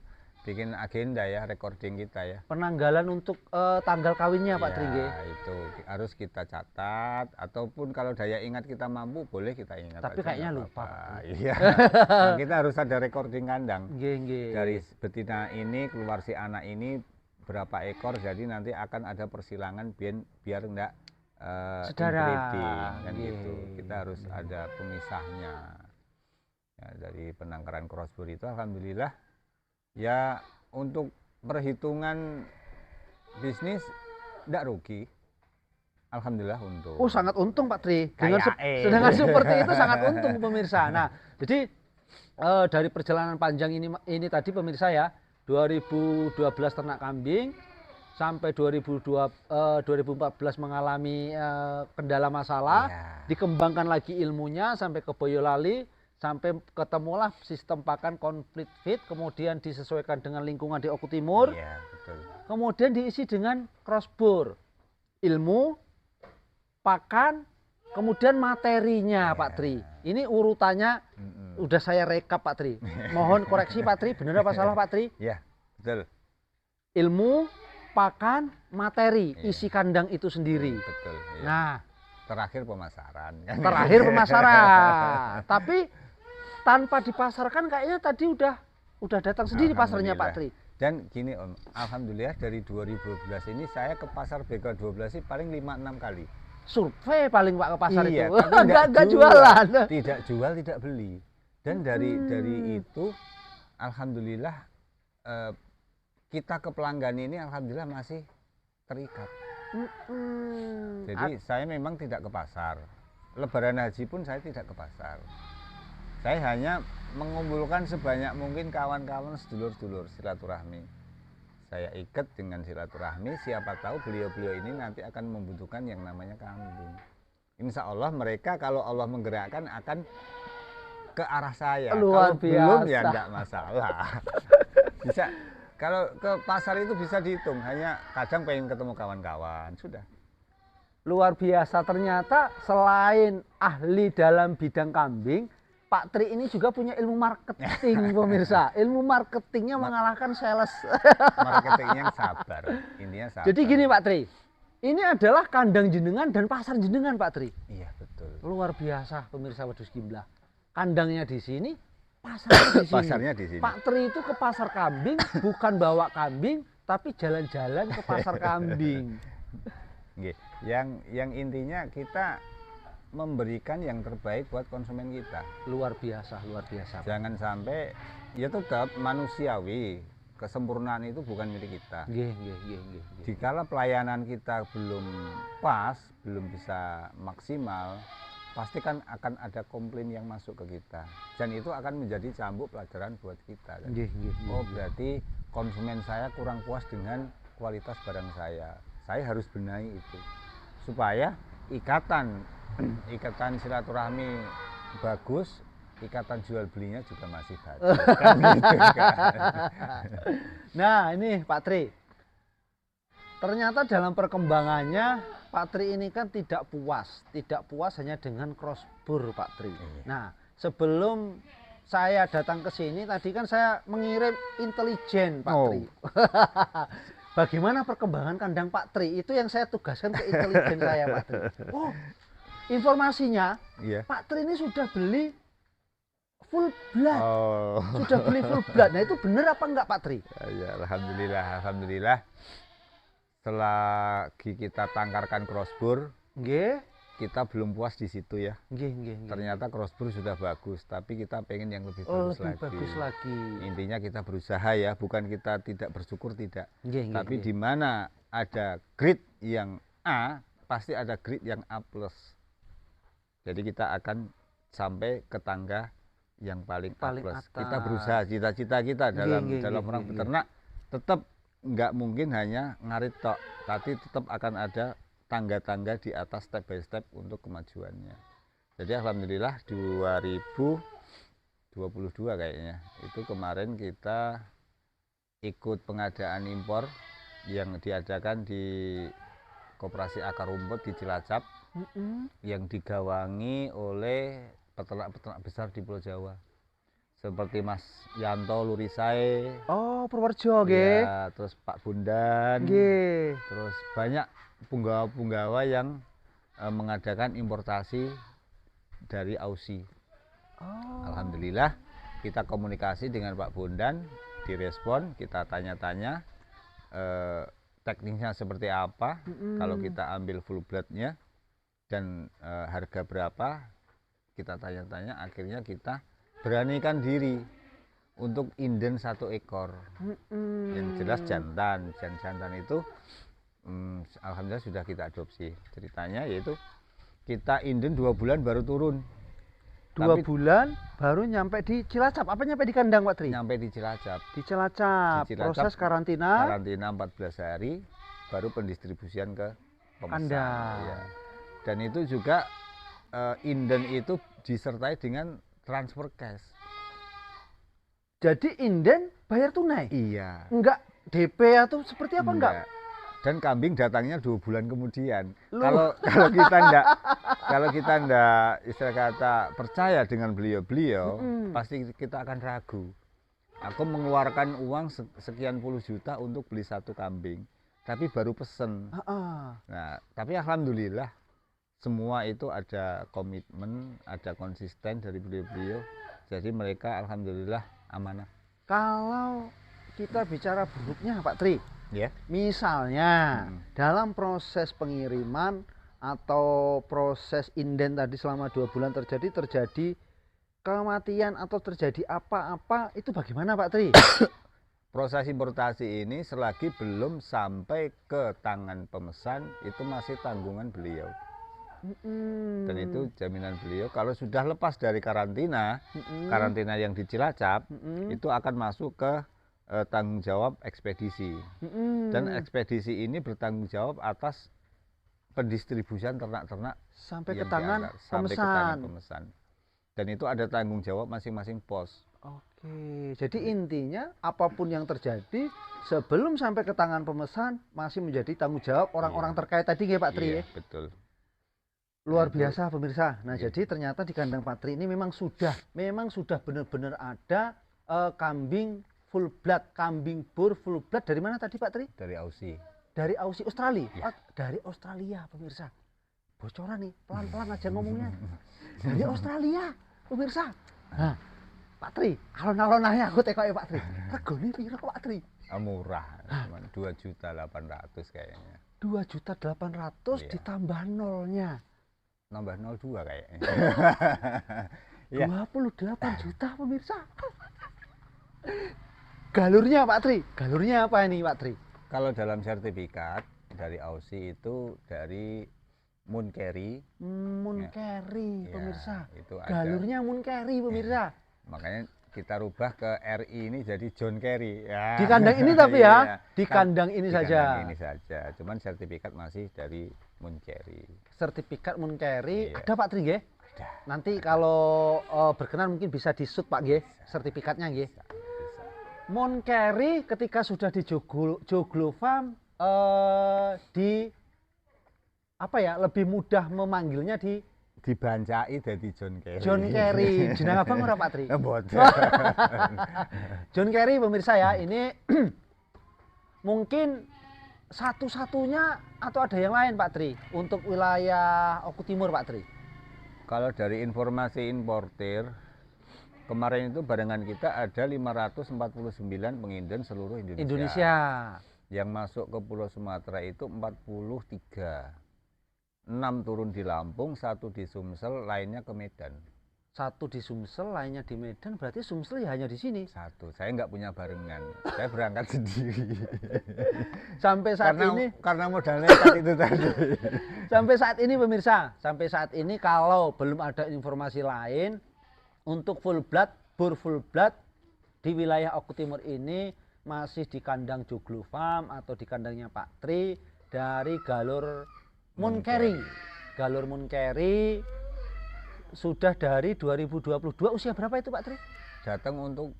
B: agenda ya, recording kita ya.
A: Penanggalan untuk tanggal kawinnya Pak Tri nggih.
B: Itu harus kita catat ataupun kalau daya ingat kita mampu boleh kita ingat.
A: Tapi kayaknya lupa.
B: Iya. Nah, kita harus ada recording kandang.
A: Nggih.
B: Dari betina ini keluar si anak ini berapa ekor, jadi nanti akan ada persilangan biar enggak
A: sedara
B: kan gitu. Kita harus ada pemisahnya ya, dari penangkaran crossbur itu alhamdulillah ya untuk perhitungan bisnis tidak rugi, Alhamdulillah untung.
A: Oh, sangat untung Pak Tri. Dengan
B: Kayak
A: dengan seperti itu sangat untung pemirsa. Nah, jadi dari perjalanan panjang ini tadi pemirsa ya, 2012 ternak kambing sampai 2014 mengalami kendala masalah,
B: Ya.
A: dikembangkan lagi ilmunya sampai ke Boyolali, sampai ketemulah sistem pakan complete feed, kemudian disesuaikan dengan lingkungan di Oku Timur,
B: Iya, betul.
A: kemudian diisi dengan crossbore, ilmu, pakan, kemudian materinya Pak Tri. Ini urutannya udah saya rekap Pak Tri. Mohon koreksi Pak Tri, benar apa salah Pak Tri?
B: Iya, betul.
A: Ilmu, pakan, materi,
B: Iya.
A: isi kandang itu sendiri.
B: Betul. Iya.
A: Nah,
B: Terakhir pemasaran.
A: terakhir pemasaran. Tapi tanpa dipasarkan kayaknya tadi udah datang sendiri pasarnya Pak Tri.
B: Dan gini Om, alhamdulillah dari 2012 ini saya ke pasar BK12 sih paling 5-6 kali.
A: Survei paling Pak ke pasar
B: Iya,
A: itu.
B: tapi
A: Enggak jualan.
B: Tidak jual, tidak beli. Dan dari itu alhamdulillah kita ke pelanggan ini alhamdulillah masih terikat. Jadi saya memang tidak ke pasar. Lebaran haji pun saya tidak ke pasar. Saya hanya mengumpulkan sebanyak mungkin kawan-kawan sedulur-sedulur silaturahmi. Saya ikat dengan silaturahmi, siapa tahu beliau-beliau ini nanti akan membutuhkan yang namanya kambing. Insya Allah mereka kalau Allah menggerakkan akan ke arah saya.
A: Luar
B: kalau belum ya
A: biasa.
B: enggak masalah. Bisa, kalau ke pasar itu bisa dihitung, hanya kadang pengen ketemu kawan-kawan, sudah.
A: Luar biasa, ternyata selain ahli dalam bidang kambing, Pak Tri ini juga punya ilmu marketing pemirsa. Ilmu marketingnya mengalahkan sales.
B: Marketingnya sabar, intinya sabar.
A: Jadi gini Pak Tri, ini adalah kandang jenengan dan pasar jenengan Pak Tri.
B: Iya betul.
A: Luar biasa pemirsa Wedhus Gimlah. Kandangnya di sini, pasarnya di sini.
B: Pasarnya di sini.
A: Pak Tri itu ke pasar kambing bukan bawa kambing, tapi jalan-jalan ke pasar kambing.
B: Nggih. Yang intinya kita memberikan yang terbaik buat konsumen kita.
A: Luar biasa, luar biasa.
B: Jangan sampai, ya tetap manusiawi, kesempurnaan itu bukan milik kita.
A: Nggih.
B: Jikala pelayanan kita belum pas, belum bisa maksimal, pasti kan akan ada komplain yang masuk ke kita. Dan itu akan menjadi cambuk pelajaran buat kita. Oh berarti konsumen saya kurang puas dengan kualitas barang saya. Saya harus benahi itu supaya ikatan silaturahmi bagus, ikatan jual belinya juga masih bagus. Kan gitu, kan?
A: Nah ini Pak Tri, ternyata dalam perkembangannya Pak Tri ini kan tidak puas hanya dengan crossbore Pak Tri. Nah sebelum saya datang ke sini tadi kan saya mengirim intelijen Pak Tri. Bagaimana perkembangan kandang Pak Tri? Itu yang saya tugaskan ke intelijen saya Pak Tri. Oh, informasinya Pak Tri ini sudah beli full blood. Sudah beli full blood. Nah itu benar apa enggak Pak Tri?
B: Ya, alhamdulillah. Setelah kita tangkarkan crossbore, kita belum puas di situ ya. Ternyata crossbore sudah bagus, tapi kita pengen yang lebih bagus lagi. Intinya kita berusaha ya, bukan kita tidak bersyukur tidak. Tapi di mana ada grade yang A, pasti ada grade yang A+. Jadi kita akan sampai ke tangga yang paling A+. Kita berusaha, cita-cita kita dalam orang beternak tetap nggak mungkin hanya ngarit tok, tapi tetap akan ada tangga-tangga di atas step by step untuk kemajuannya. Jadi alhamdulillah 2022 kayaknya itu kemarin kita ikut pengadaan impor yang diadakan di Koperasi Akar Rumput di Cilacap yang digawangi oleh peternak-peternak besar di Pulau Jawa seperti Mas Yanto Lurisai,
A: Purworejo
B: ya, terus Pak Bundan, terus banyak punggawa-punggawa yang mengadakan importasi dari Aussie. Alhamdulillah kita komunikasi dengan Pak Bundan, direspon, kita tanya-tanya teknisnya seperti apa, kalau kita ambil full bloodnya dan harga berapa, kita tanya-tanya, akhirnya kita beranikan diri untuk inden 1 ekor. Yang jelas jantan itu Alhamdulillah sudah kita adopsi. Ceritanya yaitu kita inden 2 bulan baru turun.
A: 2 bulan baru nyampe di Cilacap. Apa nyampe di kandang Pak Tri?
B: Nyampe di Cilacap.
A: Di Cilacap.
B: Di Cilacap,
A: Proses karantina.
B: Karantina 14 hari, baru pendistribusian ke pemesan.
A: Kandang.
B: Ya. Dan itu juga inden itu disertai dengan transfer cash.
A: Jadi inden bayar tunai?
B: Iya.
A: Enggak DP atau seperti apa enggak?
B: Dan kambing datangnya 2 bulan kemudian. Kalau kita ndak istilah kata percaya dengan beliau-beliau, pasti kita akan ragu. Aku mengeluarkan uang sekian puluh juta untuk beli 1 kambing, tapi baru pesen. Nah, tapi alhamdulillah semua itu ada komitmen, ada konsisten dari beliau-beliau. Jadi mereka alhamdulillah amanah.
A: Kalau kita bicara buruknya Pak Tri,
B: Ya.
A: misalnya dalam proses pengiriman atau proses inden tadi selama 2 bulan terjadi kematian atau terjadi apa-apa, itu bagaimana Pak Tri?
B: Proses importasi ini selagi belum sampai ke tangan pemesan itu masih tanggungan beliau. Dan itu jaminan beliau. Kalau sudah lepas dari karantina, karantina yang di Cilacap, itu akan masuk ke tanggung jawab ekspedisi. Dan ekspedisi ini bertanggung jawab atas pendistribusian ternak-ternak
A: sampai ke tangan
B: pemesan. Dan itu ada tanggung jawab masing-masing pos.
A: Oke, jadi intinya apapun yang terjadi sebelum sampai ke tangan pemesan masih menjadi tanggung jawab orang-orang terkait tadi ya Pak Tri.
B: Iya, betul.
A: Luar biasa pemirsa. Nah, jadi ternyata di kandang Pak Tri ini memang sudah benar-benar ada kambing full blood, kambing bur full blood. Dari mana tadi Pak Tri?
B: Dari Aussie.
A: Dari Aussie, Australia.
B: Ya.
A: Dari Australia pemirsa. Bocoran nih, pelan-pelan aja ngomongnya. Dari Australia pemirsa. Nah, Pak Tri, alon-alon aja aku tekoke Pak Tri. Regone piro Pak Tri?
B: Murah, cuma 2.800.000 kayaknya.
A: 2.800.000
B: Iya.
A: ditambah nolnya.
B: Nambah 02 kayaknya.
A: 28 juta pemirsa. Galurnya Pak Tri, galurnya apa ini Pak Tri?
B: Kalau dalam sertifikat dari Aussie itu dari Moon Carry.
A: Moon Carry pemirsa.
B: Itu
A: galurnya Moon Carry pemirsa.
B: Makanya kita rubah ke RI ini jadi John Carry. Ya.
A: Di kandang ini tapi ya,
B: Iya.
A: di kandang ini
B: Di
A: saja.
B: kandang ini saja. Cuman sertifikat masih dari Moon Carry.
A: Sertifikat Moon Carry
B: Iya.
A: ada Pak Tri nggih?
B: Ada.
A: Nanti kalau berkenan mungkin bisa di-shoot Pak nggih, sertifikatnya nggih.
B: Bisa.
A: Moon Carry ketika sudah di Joglo Farm di apa ya, lebih mudah memanggilnya di
B: Dibancai dari John Carry.
A: John Carry. Jeneng abang ora Pak Tri?
B: Boten.
A: John Carry pemirsa ya, ini mungkin satu-satunya atau ada yang lain Pak Tri untuk wilayah Oku Timur Pak Tri?
B: Kalau dari informasi importir, kemarin itu barengan kita ada 549 penginden seluruh Indonesia. Yang masuk ke Pulau Sumatera itu 43. 6 turun di Lampung, 1 di Sumsel, lainnya ke Medan.
A: 1 di Sumsel, lainnya di Medan, berarti Sumsel ya hanya di sini.
B: 1, saya nggak punya barengan, saya berangkat sendiri.
A: Sampai saat ini,
B: karena modal nekat itu tadi.
A: sampai saat ini pemirsa, sampai saat ini kalau belum ada informasi lain untuk full blood, bur full blood di wilayah Oku Timur ini masih di kandang Joglo Farm atau di kandangnya Pak Tri dari galur Moon Carry. Galur Moon Carry sudah dari 2022. Usia berapa itu Pak Tri?
B: Datang untuk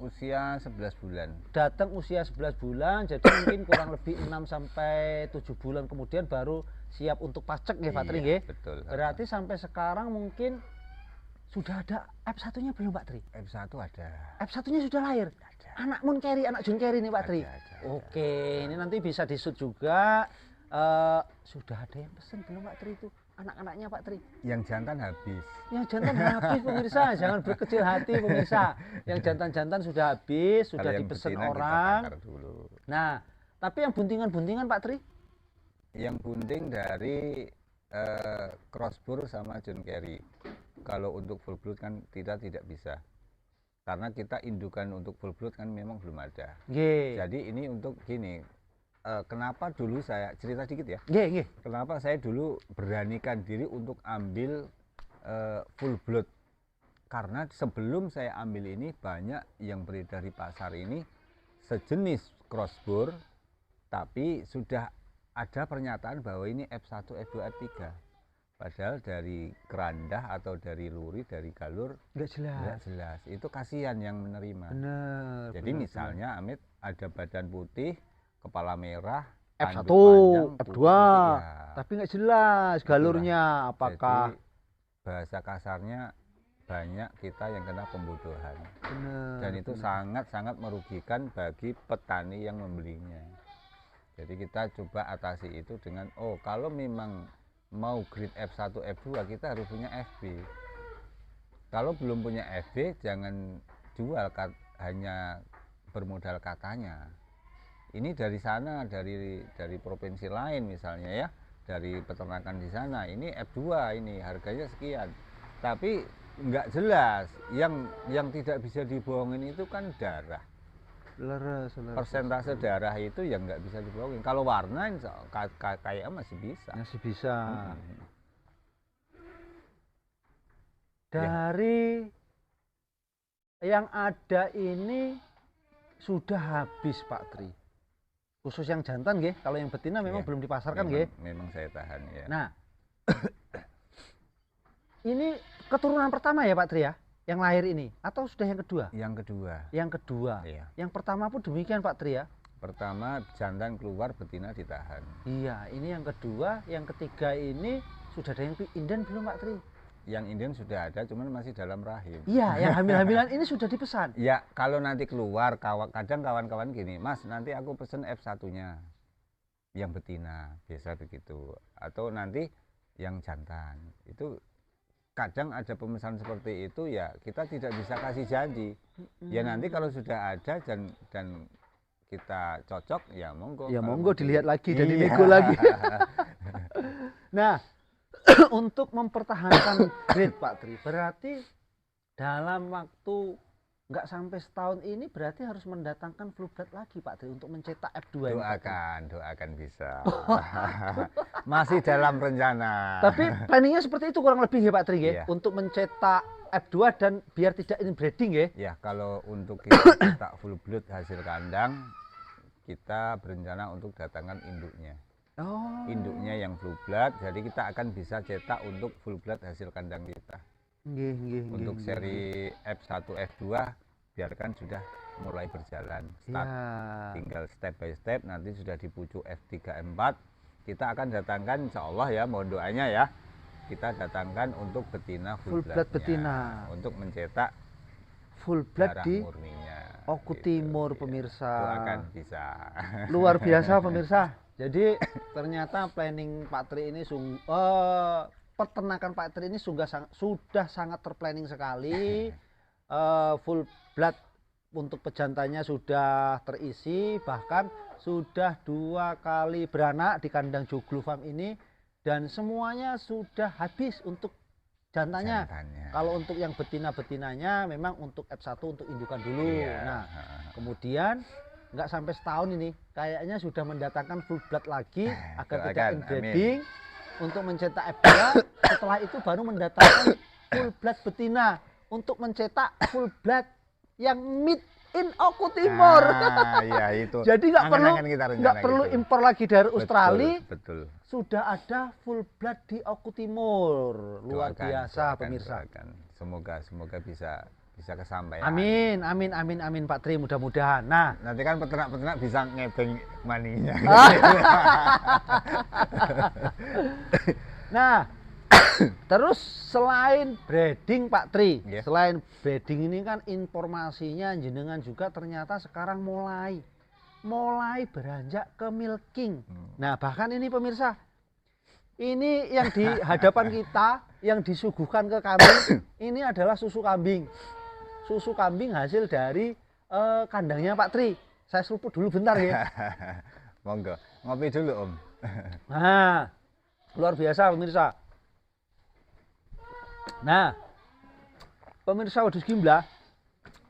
B: usia 11 bulan.
A: Datang usia 11 bulan, jadi mungkin kurang lebih 6 sampai 7 bulan kemudian baru siap untuk pacek ya Pak Tri nggih?
B: Betul.
A: Berarti sampai sekarang mungkin sudah ada F1-nya belum Pak Tri?
B: F1 ada.
A: F1-nya sudah lahir?
B: Ada.
A: Anak Moon Carry, anak John Carry nih Pak Tri?
B: Ada.
A: Oke, ini nanti bisa di-shoot juga. Sudah ada yang pesen belum Pak Tri itu? Anak-anaknya Pak Tri?
B: Yang jantan habis.
A: Yang jantan habis pemirsa, jangan berkecil hati pemirsa. Yang jantan-jantan sudah habis, sudah dipesan orang.
B: Dulu.
A: Nah, tapi yang buntingan-buntingan Pak Tri?
B: Yang bunting dari crossbur sama John Carry. Kalau untuk full blood kan kita tidak bisa. Karena kita indukan untuk full blood kan memang belum ada.
A: Ye.
B: Jadi ini untuk gini, kenapa dulu saya cerita dikit ya.
A: Nggih, nggih.
B: Kenapa saya dulu beranikan diri untuk ambil full blood? Karena sebelum saya ambil ini banyak yang beredar di pasar ini sejenis crossbore, tapi sudah ada pernyataan bahwa ini F1, F2, F3. Padahal dari kerandah atau dari luri, dari galur
A: Nggak jelas.
B: nggak jelas. Itu kasihan yang menerima.
A: Bener.
B: Jadi
A: bener,
B: misalnya Amit ada badan putih, kepala merah,
A: bener. F1,
B: tanduk panjang,
A: F2,
B: kuku putih, ya.
A: tapi nggak jelas
B: Itulah.
A: galurnya apakah.
B: Jadi bahasa kasarnya banyak kita yang kena pembodohan.
A: Bener.
B: Dan itu sangat-sangat merugikan bagi petani yang membelinya. Jadi kita coba atasi itu dengan, oh kalau memang mau grade F1, F2 kita harus punya FB. Kalau belum punya FB jangan jual hanya bermodal katanya. Ini dari sana, dari provinsi lain misalnya ya, dari peternakan di sana, ini F2 ini harganya sekian. Tapi nggak jelas, yang tidak bisa dibohongin itu kan darah.
A: Leres.
B: Persentase darah itu yang nggak bisa dibohongin. Kalau warna kayaknya masih bisa.
A: Masih bisa.
B: Hmm.
A: Dari yang ada ini sudah habis Pak Tri. Khusus yang jantan nggih, kalau yang betina memang
B: Ya,
A: belum dipasarkan nggih.
B: Memang saya tahan ya.
A: Nah, ini keturunan pertama ya Pak Tri ya, yang lahir ini atau sudah yang kedua?
B: Yang kedua.
A: Yang kedua.
B: Iya.
A: Yang pertama pun demikian Pak Tri ya.
B: Pertama jantan keluar, betina ditahan.
A: Iya, ini yang kedua, yang ketiga ini sudah ada yang inden belum Pak Tri?
B: Yang Indian sudah ada, cuman masih dalam rahim.
A: Iya, yang hamil-hamilan ini sudah dipesan.
B: Ya, kalau nanti keluar, kadang kawan-kawan gini, Mas, nanti aku pesen F1-nya, yang betina, biasa begitu. Atau nanti yang jantan. Itu kadang ada pemesan seperti itu, ya kita tidak bisa kasih janji. Ya nanti kalau sudah ada dan kita cocok, ya monggo.
A: Ya
B: Kalau
A: monggo
B: mau
A: dilihat lagi dan
B: Iya.
A: dinego lagi. Nah, untuk mempertahankan grade Pak Tri, berarti dalam waktu nggak sampai setahun ini berarti harus mendatangkan full blood lagi Pak Tri untuk mencetak F2 ini, Pak Tri.
B: Doakan bisa. Masih dalam rencana.
A: Tapi planningnya seperti itu kurang lebih ya Pak Tri ya,
B: Iya.
A: untuk mencetak F2 dan biar tidak inbreeding ya.
B: Ya, kalau untuk kita cetak full blood hasil kandang, kita berencana untuk datangkan induknya.
A: Oh.
B: Induknya yang full blood, jadi kita akan bisa cetak untuk full blood hasil kandang kita.
A: Nggih,
B: Untuk seri F1, F2 biarkan sudah mulai berjalan. Start.
A: Ya.
B: Tinggal step by step, nanti sudah di pucuk F3, F4. Kita akan datangkan, insya Allah ya, mohon doanya ya. Kita datangkan untuk betina
A: Full blood
B: bloodnya,
A: betina.
B: untuk mencetak
A: Full blood
B: darah
A: di
B: murninya.
A: Oku
B: Gitu,
A: Timur
B: ya.
A: pemirsa.
B: Doakan bisa.
A: Luar biasa pemirsa. Jadi ternyata planning Pak Tri ini peternakan Pak Tri ini sudah sangat terplanning sekali. Full blood untuk pejantannya sudah terisi, bahkan sudah 2 kali beranak di kandang Joglo Farm ini, dan semuanya sudah habis untuk jantannya. Kalau untuk yang betina-betinanya memang untuk F1 untuk indukan dulu.
B: Iya.
A: Nah, kemudian nggak sampai setahun ini kayaknya sudah mendatangkan full blood lagi agar tidak inbreeding untuk mencetak F2. Setelah itu baru mendatangkan full blood betina untuk mencetak full blood yang made in Oku Timur.
B: Ya, itu.
A: Jadi nggak perlu
B: gitu.
A: impor lagi dari Australia.
B: Betul.
A: Sudah ada full blood di Oku Timur. Luar biasa pemirsa.
B: Semoga bisa kesampaian.
A: Amin Pak Tri, mudah-mudahan. Nah,
B: nanti kan peternak bisa ngebeng maninya.
A: Nah, terus selain breeding Pak Tri,
B: Yeah.
A: Selain breeding ini kan informasinya jenengan juga ternyata sekarang mulai beranjak ke milking. Nah, bahkan ini pemirsa, ini yang di hadapan kita, yang disuguhkan ke kami, ini adalah susu kambing. Susu kambing hasil dari kandangnya Pak Tri. Saya seruput dulu bentar ya.
B: Monggo, ngopi dulu Om.
A: Nah, luar biasa pemirsa. Nah, pemirsa Wedhus Gimblah,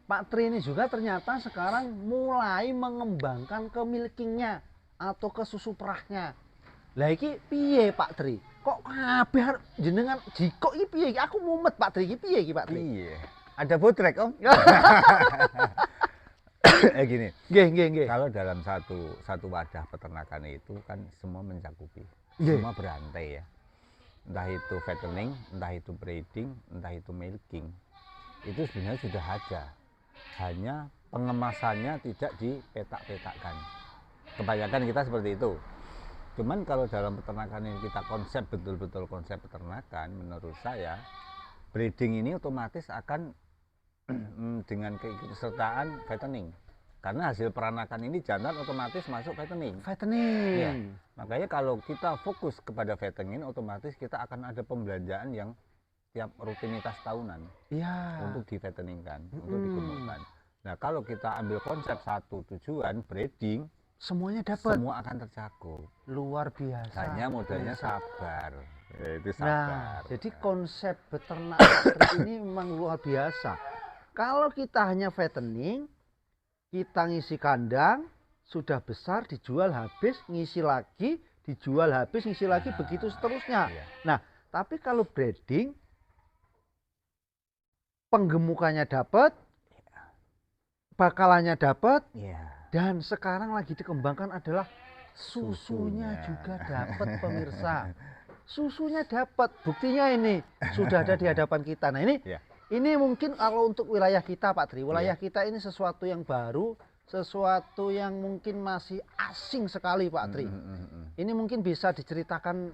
A: Pak Tri ini juga ternyata sekarang mulai mengembangkan ke milkingnya. atau ke susu perahnya. Lah iki piye Pak Tri? Kok kabeh jenengan jiko iki piye? Aku mumet Pak Tri iki piye iki Pak Tri?
B: Iya. Ada botrek Om. Gini.
A: Nggih.
B: Kalau dalam satu wadah peternakan itu kan semua mencakupi.
A: Nggih.
B: Semua berantai ya. Entah itu fattening, entah itu breeding, entah itu milking. Itu sebenarnya sudah ada. Hanya pengemasannya tidak dipetak-petakkan. Kebanyakan kita seperti itu. Cuman kalau dalam peternakan ini kita konsep betul-betul konsep peternakan, menurut saya breeding ini otomatis akan dengan keikutsertaan fattening. Karena hasil peranakan ini jantan otomatis masuk fattening.
A: Fattening.
B: Ya. Makanya kalau kita fokus kepada fattening, otomatis kita akan ada pembelanjaan yang tiap rutinitas tahunan untuk di-fatteningkan, untuk digemukkan. Nah, kalau kita ambil konsep satu tujuan breeding,
A: semuanya dapat.
B: Semua akan tercakup.
A: Luar biasa.
B: Hanya modalnya sabar. Itu sabar.
A: Nah, jadi konsep beternak ini memang luar biasa. Kalau kita hanya fattening, kita ngisi kandang, sudah besar dijual habis, ngisi lagi, dijual habis, ngisi lagi, begitu seterusnya.
B: Iya.
A: Nah, tapi kalau breeding, penggemukannya dapat, bakalannya dapat, dan sekarang lagi dikembangkan adalah susunya juga dapat pemirsa. Susunya dapat, buktinya ini sudah ada di hadapan kita. Nah ini mungkin kalau untuk wilayah kita Pak Tri, wilayah kita ini sesuatu yang baru, sesuatu yang mungkin masih asing sekali Pak Tri. Ini mungkin bisa diceritakan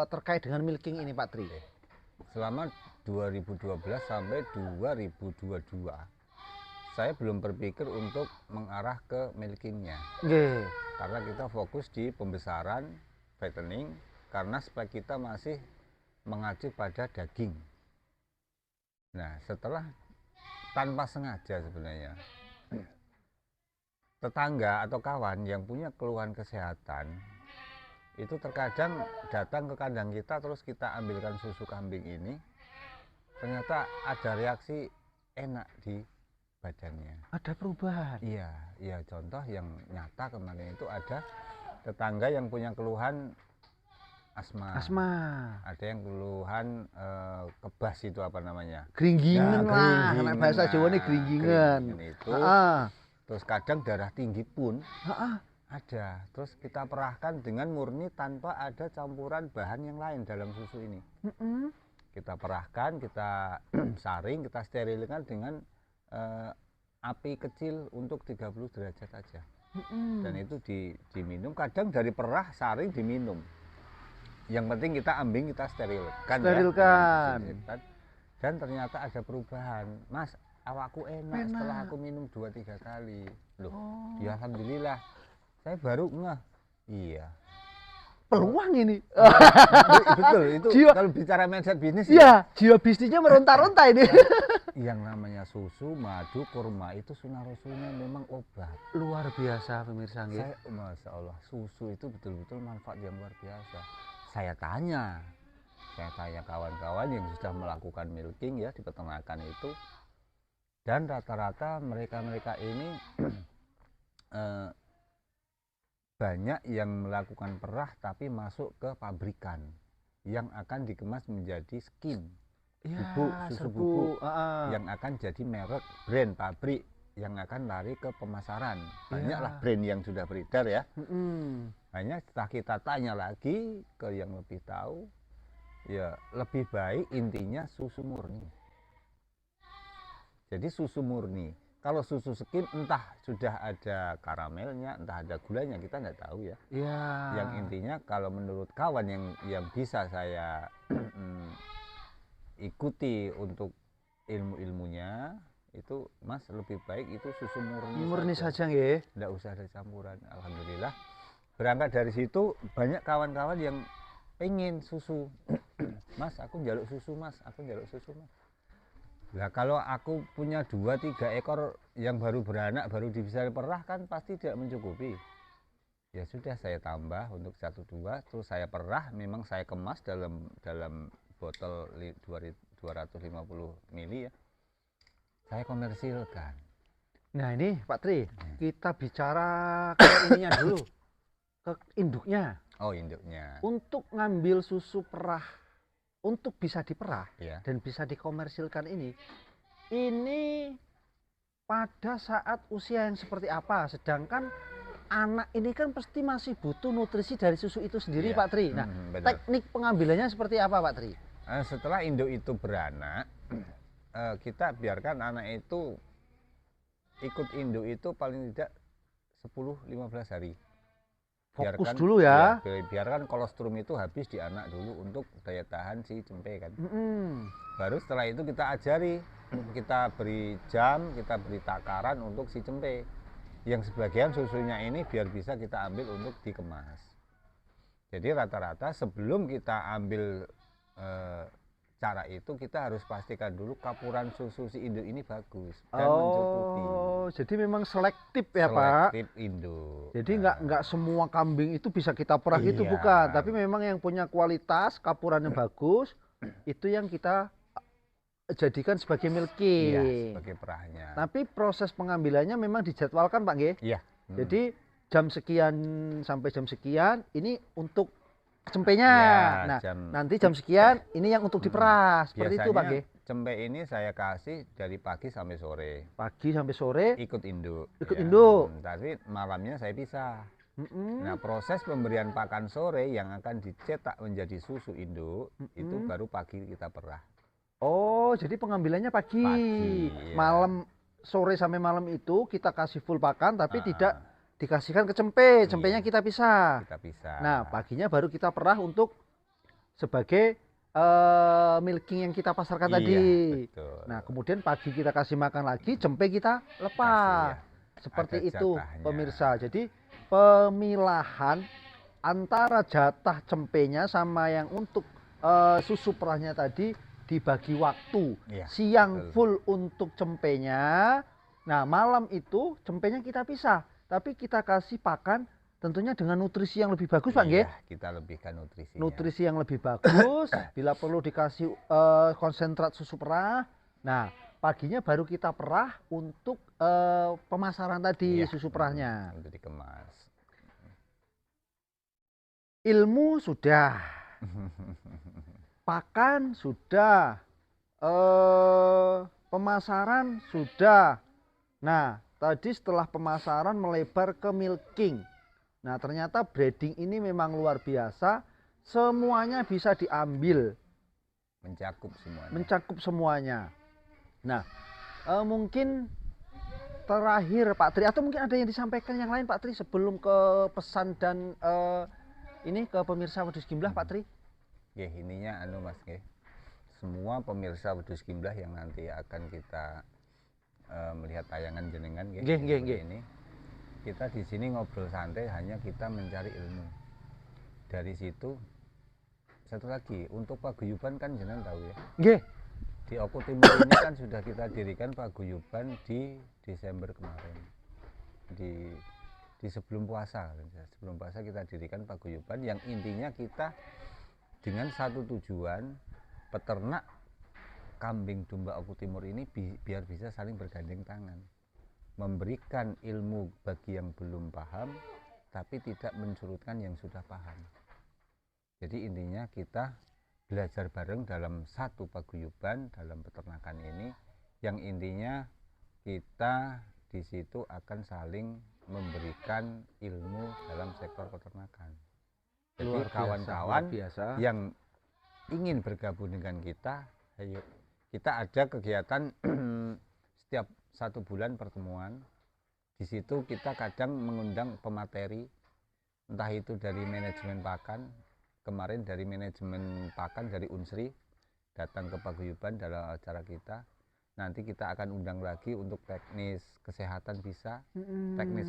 A: terkait dengan milking ini Pak Tri.
B: Selama 2012 sampai 2022 saya belum berpikir untuk mengarah ke milkingnya. Karena kita fokus di pembesaran fattening, karena spek kita masih mengacu pada daging. Nah, setelah tanpa sengaja sebenarnya tetangga atau kawan yang punya keluhan kesehatan itu terkadang datang ke kandang kita, terus kita ambilkan susu kambing ini, ternyata ada reaksi enak di badannya.
A: Ada perubahan.
B: Iya, contoh yang nyata kemarin itu ada tetangga yang punya keluhan asma. Ada yang keluhan kebas itu apa namanya?
A: Gringgingan lah, anak bahasa Jawa ini gringgingan.
B: Itu. Terus kadang darah tinggi pun ada. Terus kita perahkan dengan murni tanpa ada campuran bahan yang lain dalam susu ini. Kita perahkan, kita saring, kita sterilkan dengan api kecil untuk 30 derajat saja. Dan itu diminum. Kadang dari perah saring diminum. Yang penting kita ambing, kita sterilkan. Dan ternyata ada perubahan. Mas, awakku enak setelah aku minum 2-3 kali. Loh, ya alhamdulillah. Saya baru ngeh. Iya.
A: Peluang ini.
B: Betul, itu kalau bicara mindset bisnis.
A: Iya, jiwa bisnisnya meronta-ronta ini.
B: Yang namanya susu, madu, kurma itu sunnah rasulnya memang obat.
A: Luar biasa pemirsa.
B: Masya Allah, susu itu betul-betul manfaat yang luar biasa. Saya tanya kawan-kawan yang sudah melakukan milking ya di peternakan itu, dan rata-rata mereka ini banyak yang melakukan perah tapi masuk ke pabrikan yang akan dikemas menjadi skim, susu bubuk yang akan jadi merek brand pabrik yang akan lari ke pemasaran. Banyaklah brand yang sudah beredar ya. Hanya setelah kita tanya lagi ke yang lebih tahu, ya lebih baik intinya susu murni. Jadi susu murni. Kalau susu skim entah sudah ada karamelnya, entah ada gulanya, kita nggak tahu ya. Yang intinya kalau menurut kawan yang bisa saya ikuti untuk ilmu-ilmunya, itu Mas lebih baik itu susu murni
A: saja nggih.
B: Nggak usah ada campuran. Alhamdulillah. Berangkat dari situ banyak kawan-kawan yang pengen susu. Mas, aku njaluk susu Mas, Nah, kalau aku punya 2-3 ekor yang baru beranak, baru bisa perah kan pasti tidak mencukupi. Ya sudah, saya tambah untuk 1-2, terus saya perah, memang saya kemas dalam botol 250 ml ya. Saya komersilkan.
A: Nah ini Pak Tri, kita bicara ke ininya dulu, ke induknya.
B: Oh, induknya.
A: Untuk ngambil susu perah, untuk bisa diperah
B: Ya.
A: dan bisa dikomersilkan ini pada saat usia yang seperti apa? Sedangkan anak ini kan pasti masih butuh nutrisi dari susu itu sendiri,
B: Iya.
A: Pak Tri. Nah,
B: Benar.
A: teknik pengambilannya seperti apa, Pak Tri?
B: Setelah induk itu beranak, kita biarkan anak itu ikut induk itu paling tidak 10-15 hari.
A: Fokus dulu ya.
B: Biarkan kolostrum itu habis di anak dulu untuk daya tahan si cempe kan. Baru setelah itu kita ajari, kita beri jam, kita beri takaran untuk si cempe. Yang sebagian susunya ini biar bisa kita ambil untuk dikemas. Jadi rata-rata sebelum kita ambil cara itu, kita harus pastikan dulu kapuran susu si induk ini bagus dan mencukupi.
A: Jadi memang selektif ya, Pak.
B: Selektif induk.
A: Jadi nggak semua kambing itu bisa kita perah itu
B: Iya.
A: bukan, tapi memang yang punya kualitas kapurannya bagus itu yang kita jadikan sebagai milking.
B: Iya, sebagai perahnya.
A: Tapi proses pengambilannya memang dijadwalkan, Pak nggih.
B: Iya.
A: Jadi jam sekian sampai jam sekian ini untuk cempenya.
B: Ya,
A: Nah, nanti jam sekian ini yang untuk diperah. Seperti itu, Pak nggih.
B: Cempe ini saya kasih dari pagi sampai sore.
A: Pagi sampai sore
B: Ikut induk.
A: ikut induk.
B: Tapi malamnya saya pisah. Nah, proses pemberian pakan sore yang akan dicetak menjadi susu induk itu baru pagi kita perah.
A: Oh, jadi pengambilannya pagi.
B: Pagi, ya.
A: Malam, sore sampai malam itu kita kasih full pakan, tapi tidak dikasihkan ke cempe. Cempenya kita pisah.
B: Kita pisah.
A: Nah, paginya baru kita perah untuk sebagai milking yang kita pasarkan tadi.
B: Betul.
A: Nah, kemudian pagi kita kasih makan lagi, cempe kita lepas. Seperti
B: Ada
A: itu,
B: jatahnya.
A: pemirsa. Jadi pemilahan antara jatah cempenya sama yang untuk susu perahnya tadi dibagi waktu.
B: Iya,
A: Siang
B: betul.
A: full untuk cempenya. Nah, malam itu cempenya kita pisah, tapi kita kasih pakan tentunya dengan nutrisi yang lebih bagus, Pak nggih.
B: Iya, kita lebihkan nutrisinya.
A: Nutrisi yang lebih bagus, bila perlu dikasih konsentrat susu perah. Nah, paginya baru kita perah untuk pemasaran tadi,
B: Iya,
A: susu perahnya.
B: untuk dikemas.
A: Ilmu sudah, pakan sudah, pemasaran sudah. Nah, tadi setelah pemasaran melebar ke milking. Nah, ternyata breeding ini memang luar biasa. Semuanya bisa diambil. Mencakup semuanya. Nah, mungkin terakhir Pak Tri, atau mungkin ada yang disampaikan yang lain Pak Tri sebelum ke pesan dan ini ke pemirsa Wedhus Gimblah, Pak Tri?
B: Ya, ininya Mas nggih. Semua pemirsa Wedhus Gimblah yang nanti akan kita melihat tayangan jenengan nggih. Ini kita di sini ngobrol santai, hanya kita mencari ilmu. Dari situ satu lagi, untuk paguyuban kan jenengan tahu ya.
A: Nggih.
B: Di Oku Timur ini kan sudah kita dirikan paguyuban di Desember kemarin. Di sebelum puasa kita dirikan paguyuban yang intinya kita dengan satu tujuan, peternak kambing domba Oku Timur ini biar bisa saling bergandeng tangan, memberikan ilmu bagi yang belum paham tapi tidak mensurutkan yang sudah paham. Jadi intinya kita belajar bareng dalam satu paguyuban dalam peternakan ini, yang intinya kita di situ akan saling memberikan ilmu dalam sektor peternakan. Jadi kawan-kawan yang ingin bergabung dengan kita, ayo kita ada kegiatan setiap 1 bulan pertemuan. Di situ kita kadang mengundang pemateri, entah itu dari manajemen pakan. Kemarin dari manajemen pakan dari Unsri datang ke paguyuban dalam acara kita. Nanti kita akan undang lagi untuk teknis kesehatan bisa, teknis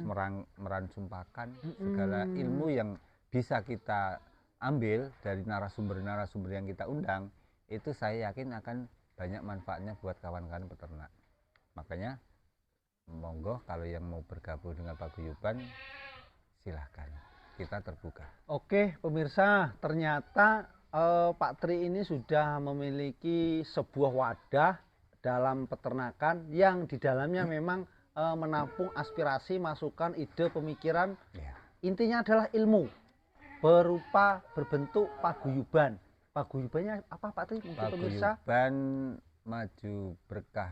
B: meransum pakan, segala ilmu yang bisa kita ambil dari narasumber-narasumber yang kita undang, itu saya yakin akan banyak manfaatnya buat kawan-kawan peternak. Makanya monggo kalau yang mau bergabung dengan paguyuban silahkan, kita terbuka.
A: Oke pemirsa, ternyata Pak Tri ini sudah memiliki sebuah wadah dalam peternakan yang di dalamnya memang menampung aspirasi, masukan, ide, pemikiran.
B: Ya.
A: Intinya adalah ilmu berupa berbentuk paguyuban. Paguyubannya apa Pak Tri? Mungkin pemirsa.
B: Paguyuban maju berkah,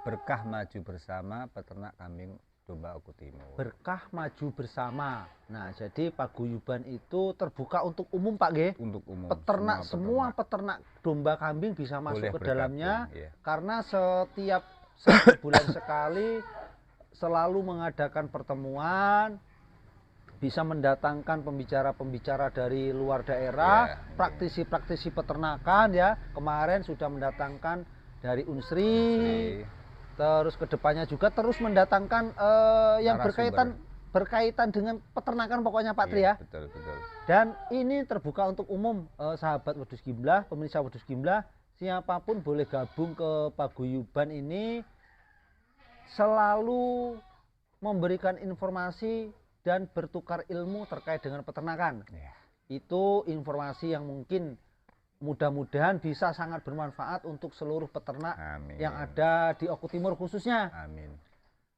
B: berkah maju bersama peternak kambing domba Oku Timur.
A: Berkah maju bersama. Nah, jadi paguyuban itu terbuka untuk umum Pak G.
B: Untuk umum.
A: Peternak semua peternak domba kambing bisa masuk
B: Boleh
A: ke dalamnya,
B: ya.
A: karena setiap 1 bulan sekali selalu mengadakan pertemuan, bisa mendatangkan pembicara-pembicara dari luar daerah, praktisi-praktisi peternakan ya. Kemarin sudah mendatangkan dari Unsri. Terus kedepannya juga terus mendatangkan yang berkaitan dengan peternakan pokoknya Pak Tri ya.
B: Betul.
A: Dan ini terbuka untuk umum, sahabat Wedhus Gimlah, pemirsa Wedhus Gimlah, siapapun boleh gabung ke paguyuban ini, selalu memberikan informasi dan bertukar ilmu terkait dengan peternakan.
B: Ya.
A: Itu informasi yang mungkin mudah-mudahan bisa sangat bermanfaat untuk seluruh peternak yang ada di Oku Timur khususnya.
B: Amin.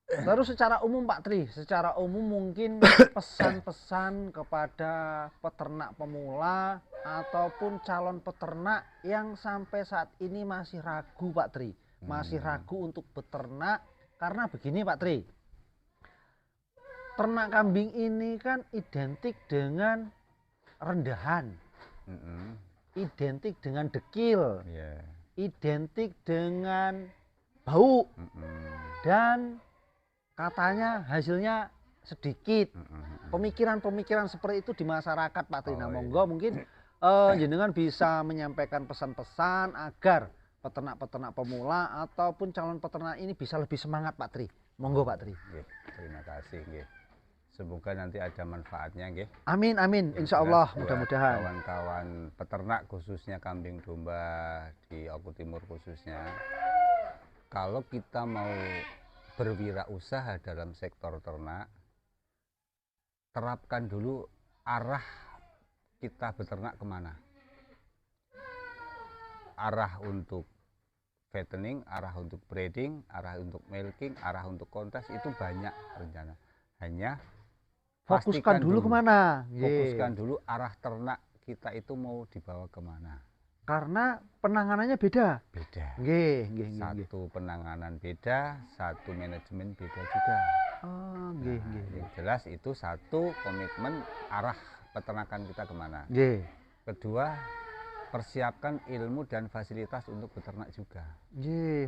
A: Terus secara umum Pak Tri, secara umum mungkin pesan-pesan kepada peternak pemula ataupun calon peternak yang sampai saat ini masih ragu Pak Tri, masih ragu untuk beternak, karena begini Pak Tri, ternak kambing ini kan identik dengan rendahan, identik dengan dekil, identik dengan bau, dan katanya hasilnya sedikit. Pemikiran-pemikiran seperti itu di masyarakat Pak Tri. Monggo mungkin jenengan bisa menyampaikan pesan-pesan agar peternak-peternak pemula ataupun calon peternak ini bisa lebih semangat Pak Tri. Monggo Pak Tri.
B: Terima kasih. Semoga nanti ada manfaatnya.
A: Amin, insya Allah, mudah-mudahan.
B: Kawan-kawan peternak khususnya kambing domba di Oku Timur khususnya, kalau kita mau berwirausaha dalam sektor ternak, terapkan dulu arah kita beternak kemana. Arah untuk fattening, arah untuk breeding, arah untuk milking, arah untuk kontes, itu banyak rencana. Hanya
A: fokuskan dulu kemana.
B: Fokuskan dulu arah ternak kita itu mau dibawa kemana.
A: Karena penanganannya beda.
B: Satu penanganan beda, satu manajemen beda juga. Yang jelas itu satu komitmen arah peternakan kita kemana. Kedua, persiapkan ilmu dan fasilitas untuk beternak juga.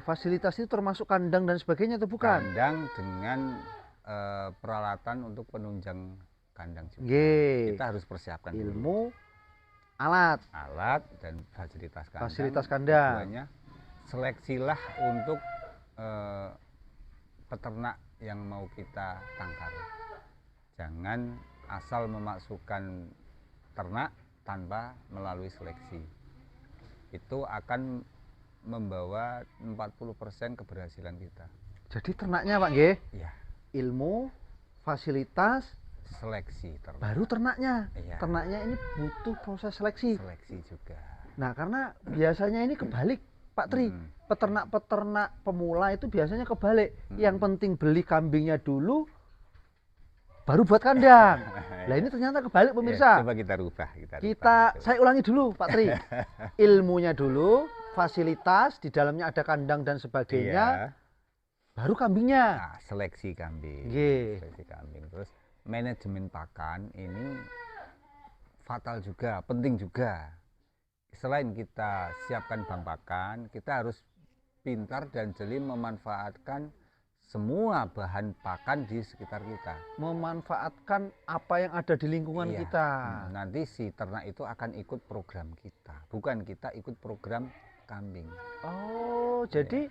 A: Fasilitas itu termasuk kandang dan sebagainya atau bukan?
B: Kandang dengan peralatan untuk penunjang kandang juga. Kita harus persiapkan
A: ilmu, alat
B: dan fasilitas kandang.
A: Fasilitas kandang.
B: Keduanya, seleksilah untuk peternak yang mau kita tangkar. Jangan asal memasukkan ternak tanpa melalui seleksi. Itu akan membawa 40% keberhasilan kita.
A: Jadi ternaknya Pak G?
B: Iya.
A: Ilmu, fasilitas,
B: seleksi ternak.
A: Baru ternaknya.
B: Iya.
A: Ternaknya ini butuh proses seleksi.
B: Seleksi juga.
A: Nah, karena biasanya ini kebalik Pak Tri. Peternak-peternak pemula itu biasanya kebalik. Yang penting beli kambingnya dulu, baru buat kandang. Nah ini ternyata kebalik pemirsa.
B: Coba kita rubah.
A: Saya ulangi dulu Pak Tri. Ilmunya dulu, fasilitas, di dalamnya ada kandang dan sebagainya. Baru kambingnya.
B: Nah, seleksi kambing. Seleksi kambing. Terus manajemen pakan ini fatal juga, penting juga. Selain kita siapkan bank pakan, kita harus pintar dan jeli memanfaatkan semua bahan pakan di sekitar kita.
A: Memanfaatkan apa yang ada di lingkungan kita.
B: Nanti si ternak itu akan ikut program kita, bukan kita ikut program kambing.
A: Jadi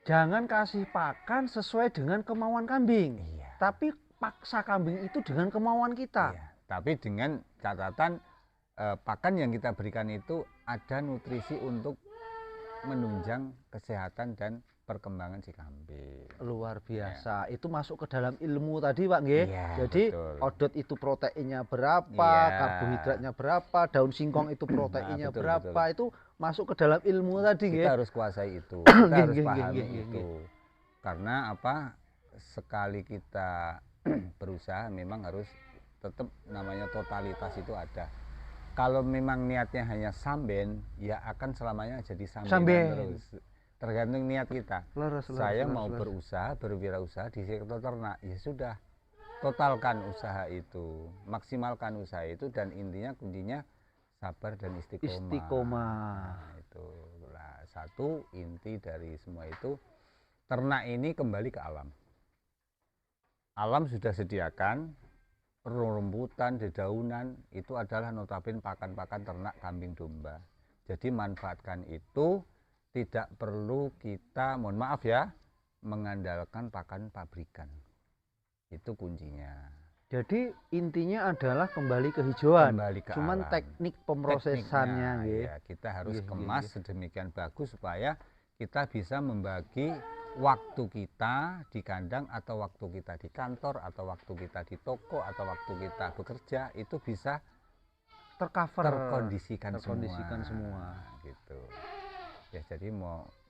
A: jangan kasih pakan sesuai dengan kemauan kambing. Tapi paksa kambing itu dengan kemauan kita.
B: Tapi dengan catatan pakan yang kita berikan itu ada nutrisi untuk menunjang kesehatan dan perkembangan si kambing.
A: Luar biasa. Itu masuk ke dalam ilmu tadi Pak nggih. Jadi betul. Odot itu proteinnya berapa, karbohidratnya berapa, daun singkong itu proteinnya berapa, itu masuk ke dalam ilmu tadi nggih.
B: Kita harus kuasai itu. Kita harus pahami itu. Karena apa? Sekali kita berusaha memang harus tetap namanya totalitas itu ada. Kalau memang niatnya hanya samben, ya akan selamanya jadi sambenan
A: Samben.
B: terus. Tergantung niat kita. Saya mau berusaha, berwirausaha di sektor ternak, ya sudah. Totalkan usaha itu, maksimalkan usaha itu, dan intinya kuncinya sabar dan istiqomah. Nah, itu lah satu inti dari semua itu. Ternak ini kembali ke alam. Alam sudah sediakan rumputan, dedaunan, itu adalah notabene pakan-pakan ternak kambing domba. Jadi manfaatkan itu, tidak perlu kita, mohon maaf ya, mengandalkan pakan pabrikan. Itu kuncinya.
A: Jadi intinya adalah kembali ke hijauan.
B: Kembali ke
A: Cuman
B: alam.
A: teknik pemrosesannya nggih.
B: Ya, kita harus kemas sedemikian bagus supaya kita bisa membagi waktu kita di kandang, atau waktu kita di kantor, atau waktu kita di toko, atau waktu kita bekerja, itu bisa terkondisikan semua. Gitu. Ya, jadi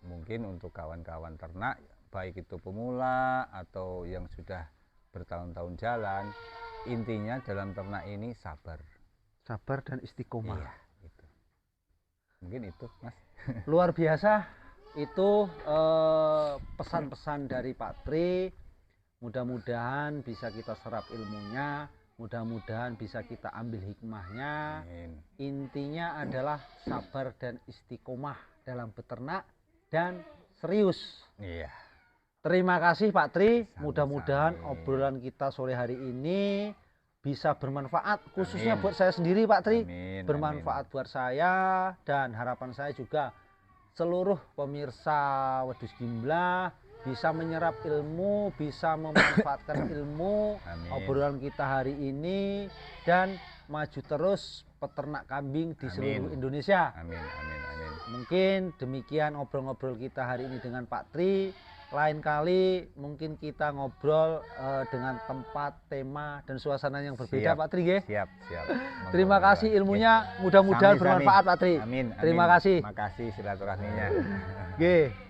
B: mungkin untuk kawan-kawan ternak, baik itu pemula atau yang sudah bertahun-tahun jalan, intinya dalam ternak ini sabar
A: dan istiqomah.
B: Iya, gitu. Mungkin itu, Mas.
A: Luar biasa itu pesan-pesan dari Pak Tri. Mudah-mudahan bisa kita serap ilmunya, mudah-mudahan bisa kita ambil hikmahnya.
B: Amin.
A: Intinya adalah sabar dan istiqomah dalam beternak dan serius.
B: Iya.
A: Terima kasih Pak Tri.
B: Sama-sama.
A: Mudah-mudahan obrolan kita sore hari ini bisa bermanfaat, khususnya
B: Amin.
A: buat saya sendiri Pak Tri.
B: Amin.
A: Bermanfaat buat saya, dan harapan saya juga seluruh pemirsa Wedhus Gimlah bisa menyerap ilmu, bisa memanfaatkan ilmu.
B: Amin.
A: Obrolan kita hari ini, dan maju terus peternak kambing di seluruh Indonesia.
B: Amin, amin, amin.
A: Mungkin demikian ngobrol-ngobrol kita hari ini dengan Pak Tri. Lain kali mungkin kita ngobrol dengan tempat, tema, dan suasana yang berbeda. Pak Tri nggih.
B: Siap.
A: Terima kasih ilmunya, mudah-mudahan bermanfaat Pak Tri.
B: Amin.
A: Terima kasih.
B: Terima kasih silaturahminya.
A: Nggih.